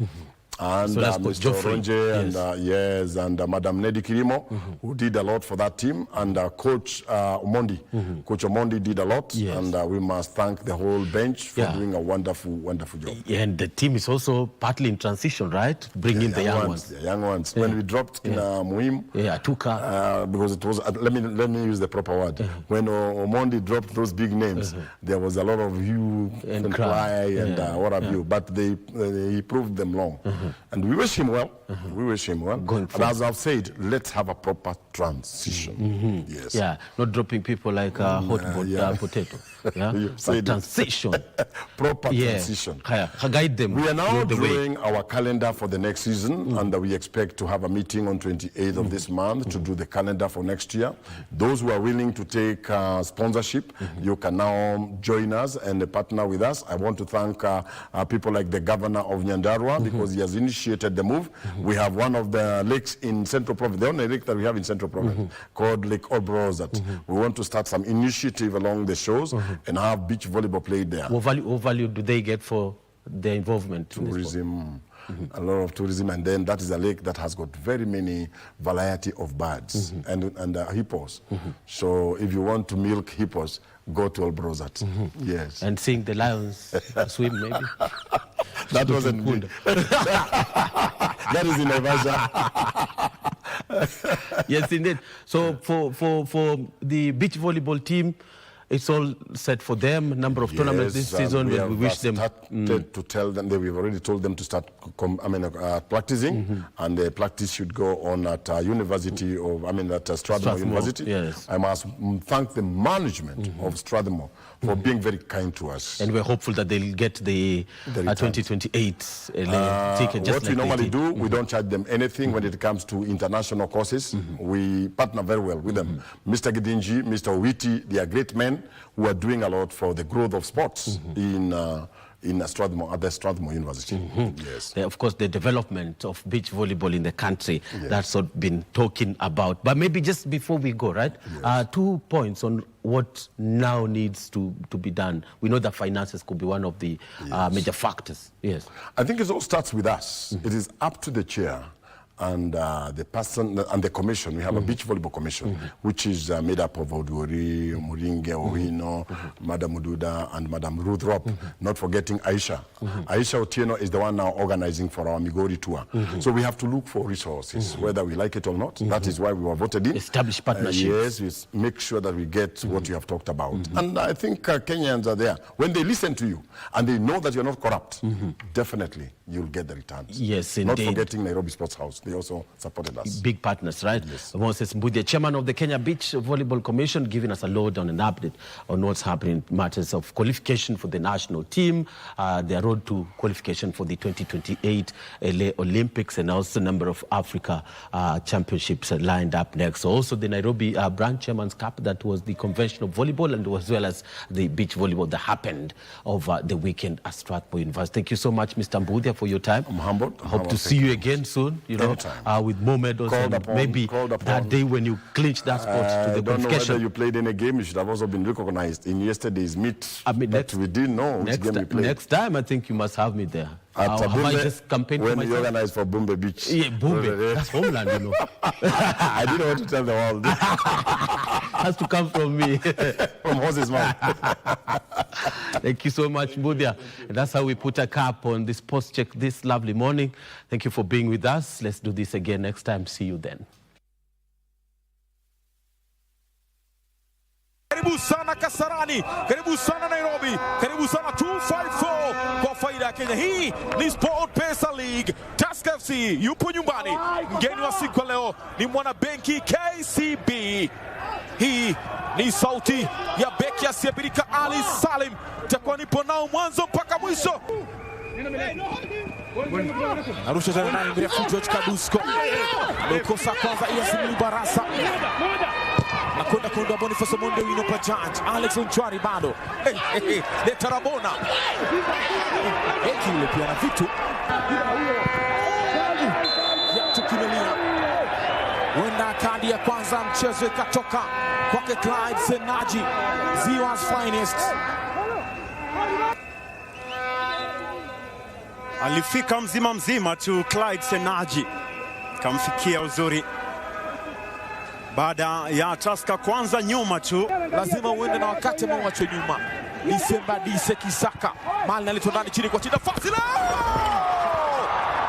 And So that's Coach Mr. Geoffrey. Oronje and Madam Nedi Kirimo, who did a lot for that team, and Coach Omondi. Coach Omondi did a lot, and we must thank the whole bench for doing a wonderful job. And the team is also partly in transition, right? Bring in the young ones. The young ones. When we dropped Muhim, Tuka, because it was, let me use the proper word. When Omondi dropped those big names, there was a lot of hue and cry and what have you, but he proved them wrong. And we wish him well. We wish him well. And as I've said, let's have a proper transition. Yes. Yeah, not dropping people like hot potato. Yeah, but transition. Proper transition. Guide them. We are now drawing our calendar for the next season, and we expect to have a meeting on 28th of this month to do the calendar for next year. Those who are willing to take sponsorship, you can now join us and partner with us. I want to thank people like the governor of Nyandarua because he has initiated the move. We have one of the lakes in Central Province, the only lake that we have in Central Province, called Lake Olbrozat. We want to start some initiative along the shores and have beach volleyball played there. What value do they get for their involvement? Tourism. A lot of tourism, and then that is a lake that has got very many variety of birds and hippos. So if you want to milk hippos, go to Olbrozat. Yes. And seeing the lions swim, maybe? That wasn't good. That is in Naivasha. Yes, indeed. So for the beach volleyball team, it's all set for them. Number of tournaments this season. We wish them to tell them that we've already told them to start practicing, and the practice should go on at University of at Strathmore University. Yes. I must thank the management of Strathmore for being very kind to us. And we're hopeful that they'll get the 2028 ticket. What we normally do, we don't charge them anything when it comes to international courses. We partner very well with them. Mr. Gidinji, Mr. Owiti, they are great men who are doing a lot for the growth of sports in Strathmore, at the Strathmore University. Yes. Of course, the development of beach volleyball in the country, that's what been talking about. But maybe just before we go, right? 2 points on what now needs to be done. We know that finances could be one of the major factors. Yes. I think it all starts with us. It is up to the chair and the person and the commission. We have a beach volleyball commission, which is made up of Oduri, Muringe, Owino, Madam Ududa, and Madam Ruth Ropp, not forgetting Aisha. Aisha Otieno is the one now organizing for our Migori tour. So we have to look for resources, whether we like it or not. That is why we were voted in. Establish partnerships. Yes, we make sure that we get what you have talked about. And I think Kenyans are there. When they listen to you and they know that you're not corrupt, definitely you'll get the returns. Yes, indeed. Not forgetting Nairobi Sports House. They also supported us. Big partners, right? Yes. Moses Mbudia, chairman of the Kenya Beach Volleyball Commission, giving us a load on an update on what's happening in matters of qualification for the national team, their road to qualification for the 2028 LA Olympics, and also a number of Africa championships lined up next. So also the Nairobi Branch Chairman's Cup, that was the convention of volleyball, and as well as the beach volleyball that happened over the weekend at Strathmore University. Thank you so much, Mr. Mbudia, for your time. I'm humbled. Hope to see you again soon, you know, with more medals, and maybe that day when you clinch that spot to the qualification. I don't know whether you played in a game. You should have also been recognized in yesterday's meet. I mean, but we didn't know which game we played. Next time, I think you must have me there. At I just campaigned when for you organized for Bumbe Beach. Yeah, Bumbe. That's homeland, you know. I didn't want to tell the world. Has to come from me. From horse's mouth. Thank you so much, Mbudia. That's how we put a cap on this post check this lovely morning. Thank you for being with us. Let's do this again next time. See you then. Karibu sana Kasarani, karibu sana Nairobi, karibu sana 254 kwa faida ya Kenya. Hii ni Sport Pesa League. Tusker FC yupo nyumbani. Mgeni wa siku ya leo ni mwana benki KCB. Hii ni sauti ya beki asiyebirika Ali Salim. Takuwa nipo nao mwanzo mpaka mwisho. Arusha tena naye mrefu George Kadusko. Mekosa kwanza Yasin Barasa. Nakwenda kuondoa Boniface Monde wino pa judge. Alex Onchwari bado. Leta Rabona. Eki ule pia na vitu. Ya tukimelia. Wenda kadi ya kwanza mchezo ikatoka kwake Clyde Senaji. Ziwa's finest. Alifika mzima mzima tu Clyde Senaji, kamfikia uzuri baada ya Tusker kwanza nyuma tu. Lazima uende na wakati mwacho nyuma. Disemba Dise Kisaka mali naletwa ndani chini kwa Chida Fasila.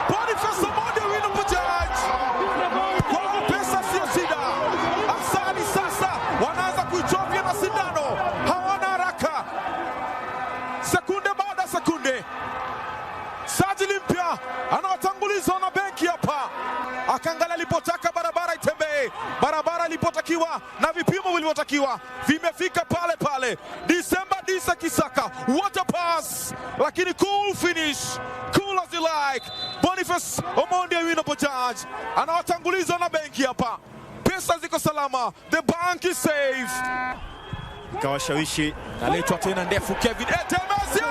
Boniface Omondi wino Bajaj. Kwa pesa sio shida. Asani sasa wanaanza kuichovya na sindano. Hawana haraka. Sekunde baada sekunde. Sajili mpya anawatanguliza na benki hapa. Akaangalia alipotaka barabara itembee. Barabara ilipotakiwa na vipimo vilivyotakiwa vimefika pale pale. Disemba Dise Kisaka, what a pass! Lakini cool finish, cool as you like. Boniface Omondi wino Bajaj anawatanguliza na benki hapa. Pesa ziko salama, the bank is safe. Kawashawishi naletwa tena ndefu Kevin Etemesio.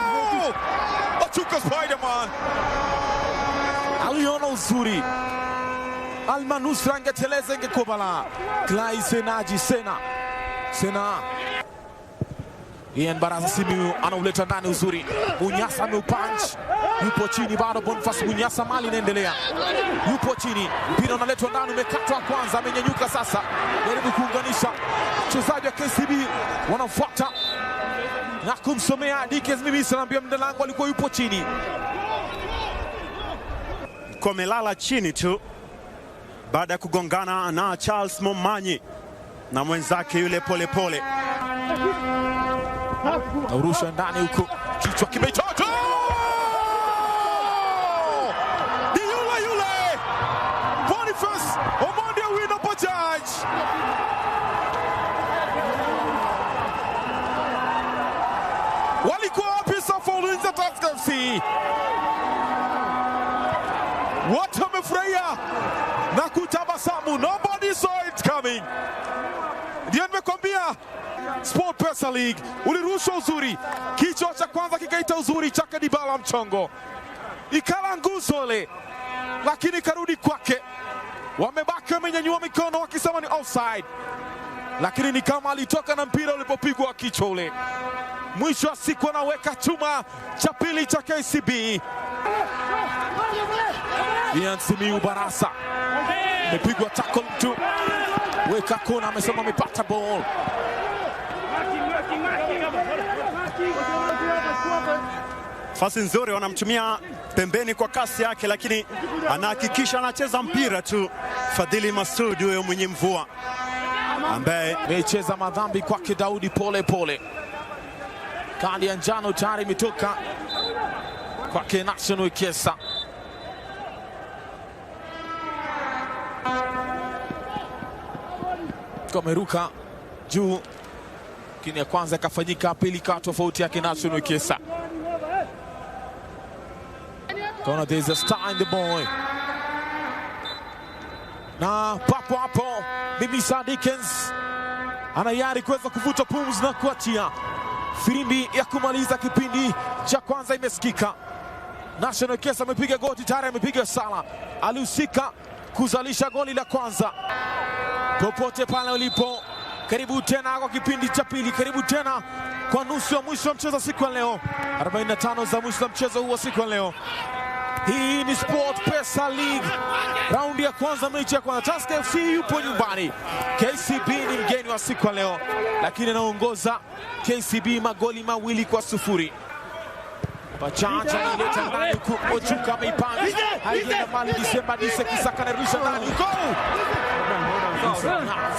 Achuka Spider-Man. Aliona uzuri. Almanusra angeteleza ingekubala. Clyde Senaji Sena. Ian Baraza Simiu anauleta ndani uzuri. Munyasa ameupunch. Yupo chini bado Boniface Munyasa mali inaendelea. Yupo chini. Mpira unaletwa ndani umekatwa kwanza amenyanyuka sasa. Jaribu kuunganisha. Mchezaji wa KCB wanafuata na kumsomea Dikes Mimisa anaambia mdalango alikuwa yupo chini. Komelala chini tu baada ya kugongana na Charles Momanyi na mwenzake yule Polepole. Urusha ndani huko kichwa kimechoto. Ni yule Boniface Omondi wino Bajaj. Walikuwa wapi sasa ulinzi wa Tusker FC? Watu wamefurahia na kutabasamu. Nobody saw it coming. Ndio nimekwambia Sport Pesa League ulirusha uzuri. Kichwa cha kwanza kikaita uzuri chake Dibala mchongo. Ikala nguzo ile. Lakini karudi kwake. Wamebaki wamenyanyua mikono wakisema ni offside. Lakini ni kama alitoka na mpira ulipopigwa kichwa ule. Mwisho wa siku anaweka chuma cha pili cha KCB. Ian Simiu Barasa. Amepigwa tackle mtu. Weka kona amesema amepata ball. Fasi nzuri wanamtumia pembeni kwa kasi yake, lakini anahakikisha anacheza mpira tu. Fadhili Masud huyo mwenye mvua ambaye amecheza madhambi kwake Daudi Polepole. Kadi ya njano tayari imetoka kwake National Kesa. Kameruka juu, lakini ya kwanza ikafanyika, pili kwa tofauti yake National Kesa. Kona there's a star in the boy. Na papo hapo Mimisa Dickens anayari kuweza kuvuta pumzi na kuachia. Firimbi ya kumaliza kipindi cha kwanza imesikika. National Kesa amepiga goti tayari, amepiga sala. Alihusika kuzalisha goli la kwanza. Popote pale ulipo, karibu tena kwa kipindi cha pili, karibu tena kwa nusu ya mwisho wa mchezo siku ya leo. 45 za mwisho wa mchezo huo siku ya leo. Hii ni Sport Pesa League. Raundi ya kwanza, mechi ya kwanza. Tusker FC yupo nyumbani. KCB ni mgeni wa siku ya leo, lakini anaongoza KCB magoli 2-0. Pachacha ileta ndani Ochuka ameipanga. Haijenda mali Disemba Dise Kisaka anarusha ndani. Goal!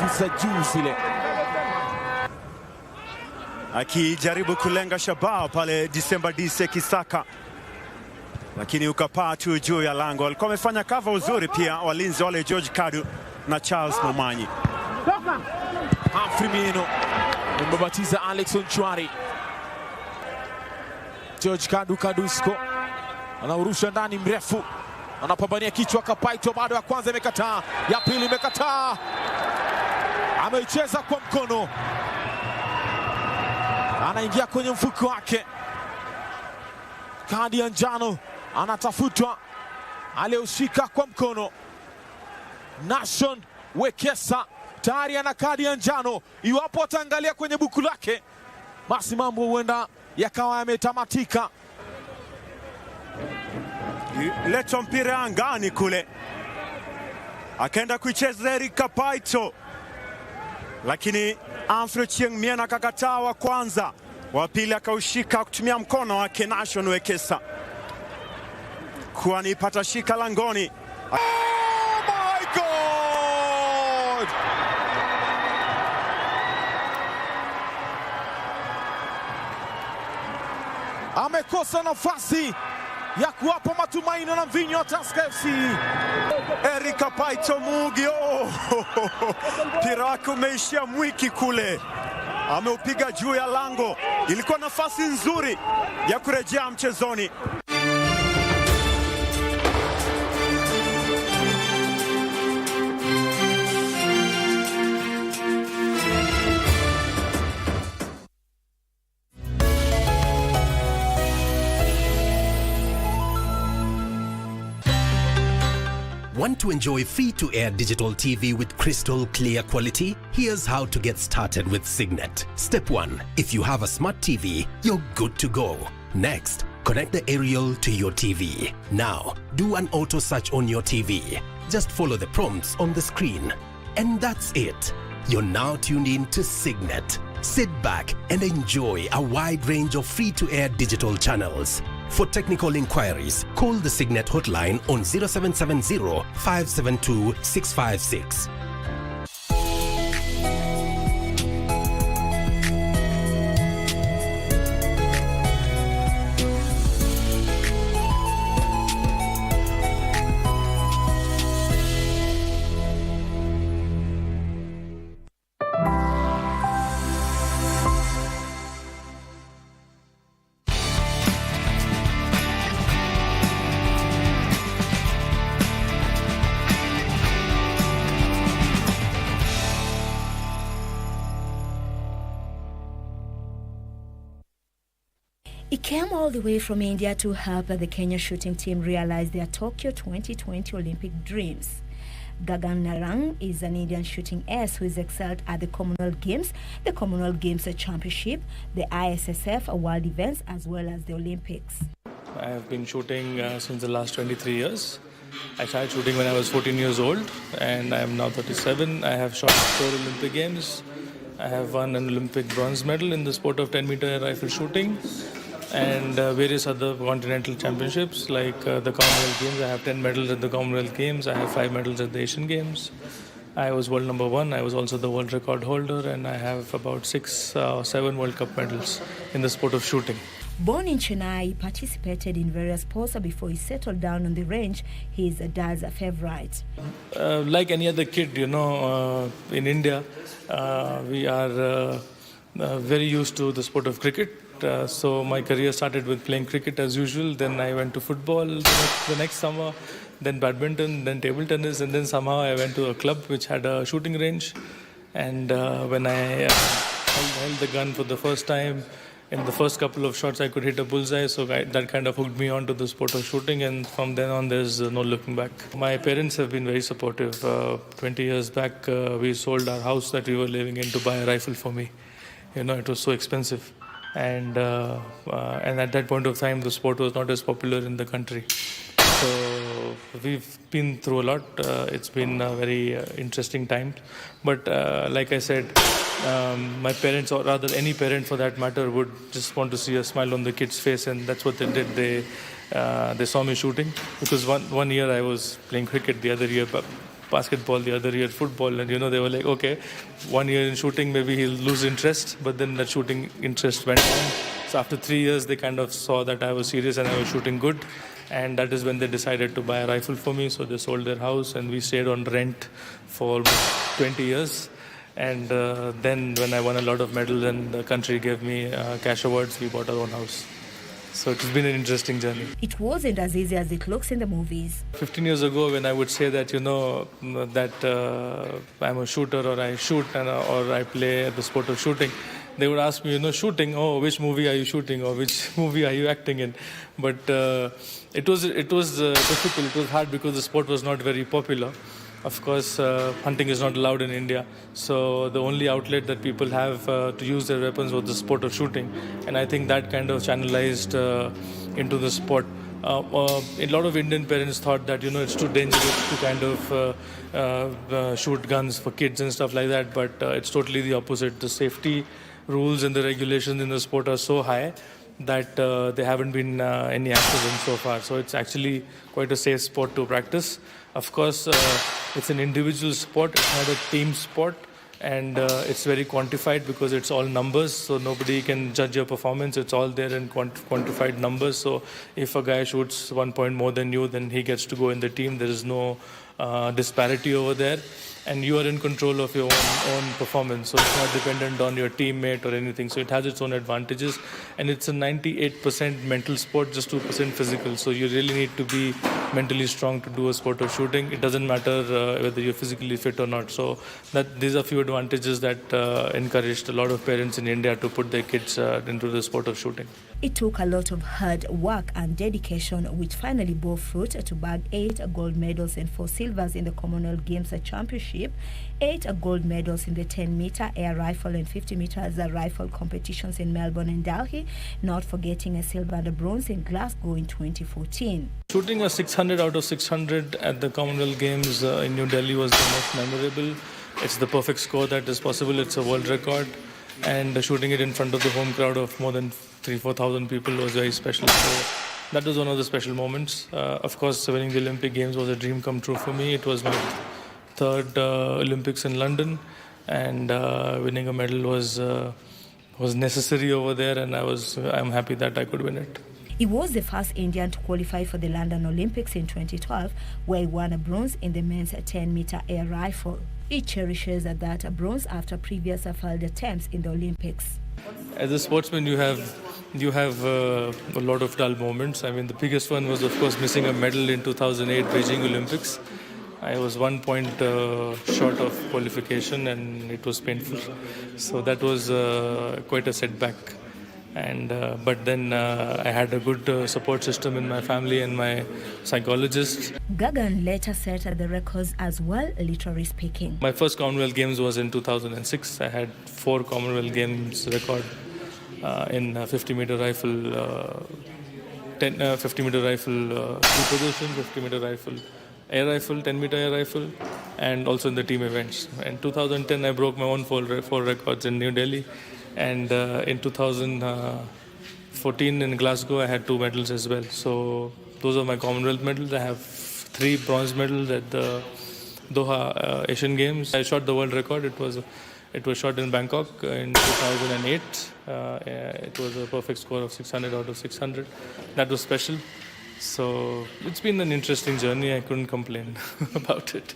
Visa juu zile. Akijaribu kulenga shabaha pale Disemba Dise Kisaka, lakini ukapaa tu juu ya lango. Alikuwa amefanya kava uzuri pia walinzi wale George Kadu na Charles Momanyi. Firmino mbabatiza Alex Onchwari. George Kadusko anaurusha ndani mrefu, anapambania kichwa Kapaito, bado ya kwanza imekataa, ya pili imekataa, ameicheza kwa mkono, anaingia kwenye mfuko wake. Kadi ya njano anatafutwa, aliyeushika kwa mkono. Nation Wekesa tayari ana kadi ya njano. Iwapo ataangalia kwenye buku lake, basi mambo huenda yakawa yametamatika. letwa mpira angani kule, akaenda kuicheza Erika Paito, lakini Alfred Chieng'miena akakataa wa kwanza, wa pili akaushika kutumia mkono wake Nation Wekesa, kwani patashika langoni. Oh my God! Amekosa nafasi ya kuwapa matumaini na mvinyo wa Tusker FC. Erika Paito Mugi, mpira wake umeishia mwiki kule, ameupiga juu ya lango. Ilikuwa nafasi nzuri ya kurejea mchezoni. Want to enjoy free-to-air digital TV with crystal clear quality? Here's how to get started with Signet. Step 1. If you have a smart TV, you're good to go. Next, connect the aerial to your TV. Now, do an auto search on your TV. Just follow the prompts on the screen. And that's it. You're now tuned in to Signet. Sit back and enjoy a wide range of free-to-air digital channels. For technical inquiries, call the Signet hotline on 0770 572 656. He came all the way from India to help the Kenya shooting team realize their Tokyo 2020 Olympic dreams. Gagan Narang is an Indian shooting ace who has excelled at the Commonwealth Games, the Commonwealth Games Championship, the ISSF World Events, as well as the Olympics. I have been shooting since the last 23 years. I started shooting when I was 14 years old, and I am now 37. I have shot 4 Olympic Games. I have won an Olympic bronze medal in the sport of 10-meter rifle shooting, and various other continental championships like the Commonwealth Games. I have 10 medals at the Commonwealth Games. I have 5 medals at the Asian Games. I was world number 1. I was also the world record holder, and I have about 6 or 7 World Cup medals in the sport of shooting. Born in Chennai, he participated in various sports before he settled down on the range. He is dad's favorite. Like any other kid, you know, in India, we are very used to the sport of cricket. So my career started with playing cricket as usual. Then I went to football the next summer, then badminton, then table tennis, and then somehow I went to a club which had a shooting range. And when I held the gun for the first time, in the first couple of shots I could hit a bullseye, so that kind of hooked me on to the sport of shooting, and from then on there's no looking back. My parents have been very supportive. 20 years back we sold our house that we were living in to buy a rifle for me. You know, it was so expensive. And at that point of time the sport was not as popular in the country. So we've been through a lot. It's been a very interesting time. But like I said, my parents, or rather any parent for that matter, would just want to see a smile on the kid's face, and that's what they did. They saw me shooting, because one year I was playing cricket, the other year basketball, the other year football, and you know, they were like, okay, 1 year in shooting, maybe he'll lose interest, but then that shooting interest went on. So after 3 years, they kind of saw that I was serious and I was shooting good, and that is when they decided to buy a rifle for me. So they sold their house, and we stayed on rent for almost 20 years. And then when I won a lot of medals and the country gave me cash awards, we bought our own house. So it's been an interesting journey. It wasn't as easy as it looks in the movies. 15 years ago, when I would say that, you know, that I'm a shooter, or I shoot, or I play the sport of shooting, they would ask me, you know, shooting, oh, which movie are you shooting, or which movie are you acting in? But it was difficult, it was hard, because the sport was not very popular. Of course, hunting is not allowed in India, so the only outlet that people have to use their weapons was the sport of shooting. And I think that kind of channelized into the sport a lot of Indian parents thought that, it's too dangerous to kind of shoot guns for kids and stuff like that, but it's totally the opposite. The safety rules and the regulations in the sport are so high that there haven't been any accidents so far. So it's actually quite a safe sport to practice. Of course, it's an individual sport, it's not a team sport, and it's very quantified because it's all numbers, so nobody can judge your performance. It's all there in quantified numbers. So if a guy shoots 1 point more than you, then he gets to go in the team. There is no disparity over there, and you are in control of your own performance, so it's not dependent on your teammate or anything. So it has its own advantages, and it's a 98% mental sport, just 2% physical. So you really need to be mentally strong to do a sport of shooting. It doesn't matter whether you're physically fit or not. So these are few advantages that encouraged a lot of parents in India to put their kids into the sport of shooting. It took a lot of hard work and dedication, which finally bore fruit to bag 8 gold medals and 4 silvers in the Commonwealth Games Championship, 8 gold medals in the 10-meter air rifle and 50 meters rifle competitions in Melbourne and Delhi, not forgetting a silver and a bronze in Glasgow in 2014. Shooting a 600 out of 600 at the Commonwealth Games in New Delhi was the most memorable. It's the perfect score that is possible. It's a world record. And shooting it in front of the home crowd of more than 3,000-4,000 people was very special. So that was one of the special moments. Of course, winning the Olympic Games was a dream come true for me. It was my third Olympics in London, and winning a medal was necessary over there, and I'm happy that I could win it. He was the first Indian to qualify for the London Olympics in 2012, where he won a bronze in the men's 10-meter air rifle. He cherishes that bronze after previous failed attempts in the Olympics. As a sportsman, you have a lot of dull moments. I mean, the biggest one was, of course, missing a medal in 2008 Beijing Olympics. I was 1 point short of qualification, and it was painful. So that was quite a setback. But then I had a good support system in my family and my psychologist. Gagan later set the records as well, literally speaking. My first Commonwealth Games was in 2006. I had 4 Commonwealth Games record in 50-meter rifle, 50-meter rifle two position, 50-meter rifle air rifle, 10-meter air rifle, and also in the team events. In 2010, I broke my own 4 records in New Delhi. And in 2014 in Glasgow, I had 2 medals as well. So those are my Commonwealth medals. I have 3 bronze medals at the Doha Asian Games. I shot the world record. It was shot in Bangkok in 2008. It was a perfect score of 600 out of 600. That was special. So it's been an interesting journey. I couldn't complain about it.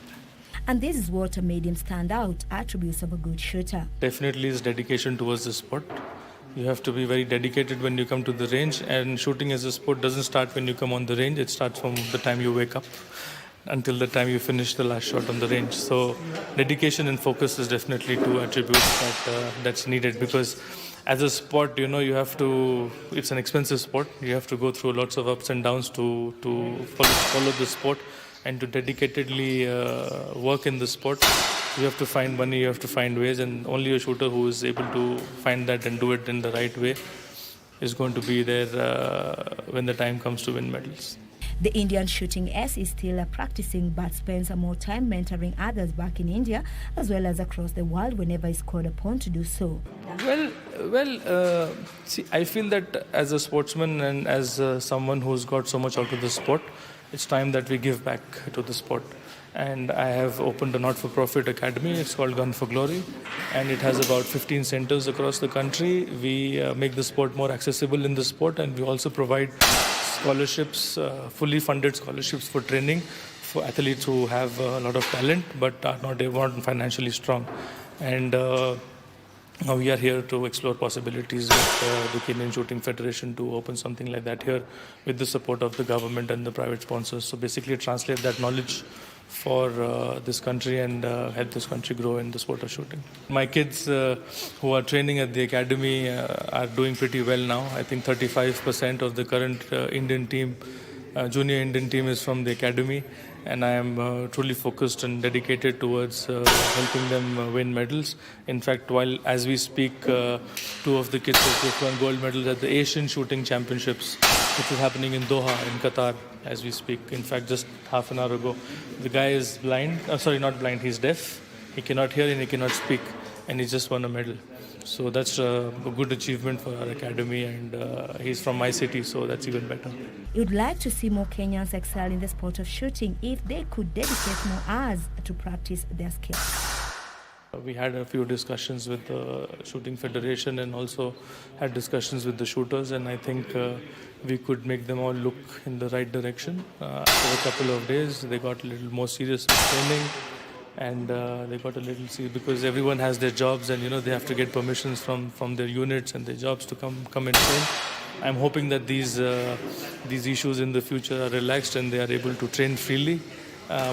And this is what made him stand out, attributes of a good shooter. Definitely is dedication towards the sport. You have to be very dedicated when you come to the range, and shooting as a sport doesn't start when you come on the range. It starts from the time you wake up until the time you finish the last shot on the range. So dedication and focus is definitely 2 attributes that's needed, because as a sport, you have to, it's an expensive sport. You have to go through lots of ups and downs to follow the sport. And to dedicatedly work in the sport, you have to find money, you have to find ways, and only a shooter who is able to find that and do it in the right way is going to be there when the time comes to win medals. The Indian shooting ace is still practicing, but spends more time mentoring others back in India as well as across the world whenever he's called upon to do so. Well, see, I feel that as a sportsman and as someone who's got so much out of the sport, it's time that we give back to the sport. And I have opened a not-for-profit academy. It's called Gun for Glory, and it has about 15 centers across the country. We make the sport more accessible in the sport, and we also provide scholarships, fully funded scholarships for training for athletes who have a lot of talent but are not financially strong. And we are here to explore possibilities with the Kenyan Shooting Federation to open something like that here with the support of the government and the private sponsors. So basically translate that knowledge for this country and help this country grow in the sport of shooting. My kids who are training at the academy are doing pretty well now. I think 35% of the current Indian team junior Indian team is from the academy, and I am truly focused and dedicated towards helping them win medals. In fact, as we speak, 2 of the kids have just won gold medals at the Asian Shooting Championships, which is happening in Doha, in Qatar, as we speak. In fact, just half an hour ago. The guy is blind, not blind, he's deaf. He cannot hear and he cannot speak, and he just won a medal. So that's a good achievement for our academy, and he's from my city, so that's even better. You'd like to see more Kenyans excel in the sport of shooting if they could dedicate more hours to practice their skills. We had a few discussions with the Shooting Federation and also had discussions with the shooters, and I think we could make them all look in the right direction. After a couple of days, they got a little more serious in training, and they got a little serious because everyone has their jobs, and they have to get permissions from their units and their jobs to come and train. I'm hoping that these issues in the future are relaxed and they are able to train freely.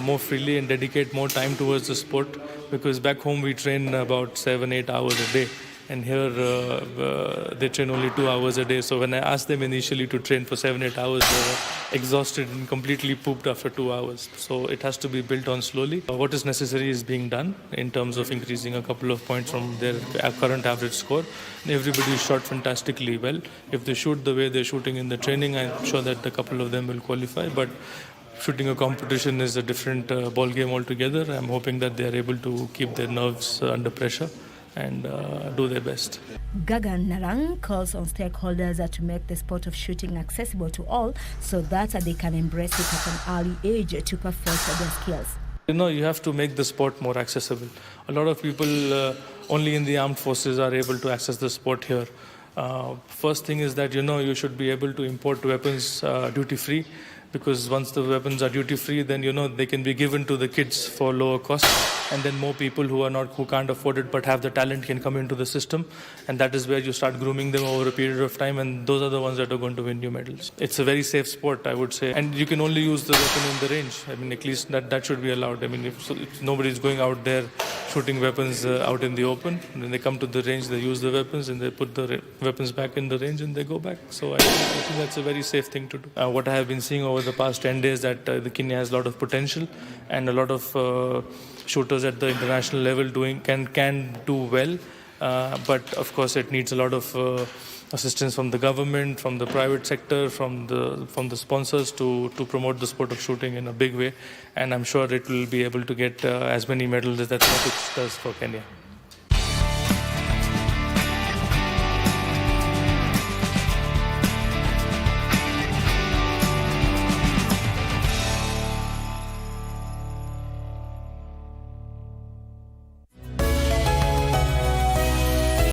More freely and dedicate more time towards the sport, because back home we train about 7-8 hours a day, and here they train only 2 hours a day. So when I asked them initially to train for 7-8 hours, they were exhausted and completely pooped after 2 hours. So it has to be built on slowly. What is necessary is being done in terms of increasing a couple of points from their current average score. Everybody shot fantastically well. If they shoot the way they're shooting in the training, I'm sure that a couple of them will qualify. But shooting a competition is a different ball game altogether. I'm hoping that they are able to keep their nerves under pressure and do their best. Gagan Narang calls on stakeholders to make the sport of shooting accessible to all so that they can embrace it at an early age to perfect their skills. You have to make the sport more accessible. A lot of people only in the armed forces are able to access the sport here. First thing is that you should be able to import weapons duty-free, because once the weapons are duty-free, then they can be given to the kids for lower cost, and then more people who can't afford it but have the talent can come into the system, and that is where you start grooming them over a period of time, and those are the ones that are going to win you medals. It's a very safe sport, I would say, and you can only use the weapon in the range. I mean, at least that should be allowed. I mean, if nobody's going out there shooting weapons out in the open, when they come to the range, they use the weapons and they put the weapons back in the range and they go back. So I think that's a very safe thing to do. What I have been seeing over the past 10 days that the Kenya has a lot of potential, and a lot of shooters at the international level can do well, but of course it needs a lot of assistance from the government, from the private sector, from the sponsors to promote the sport of shooting in a big way, and I'm sure it will be able to get as many medals as athletics does for Kenya.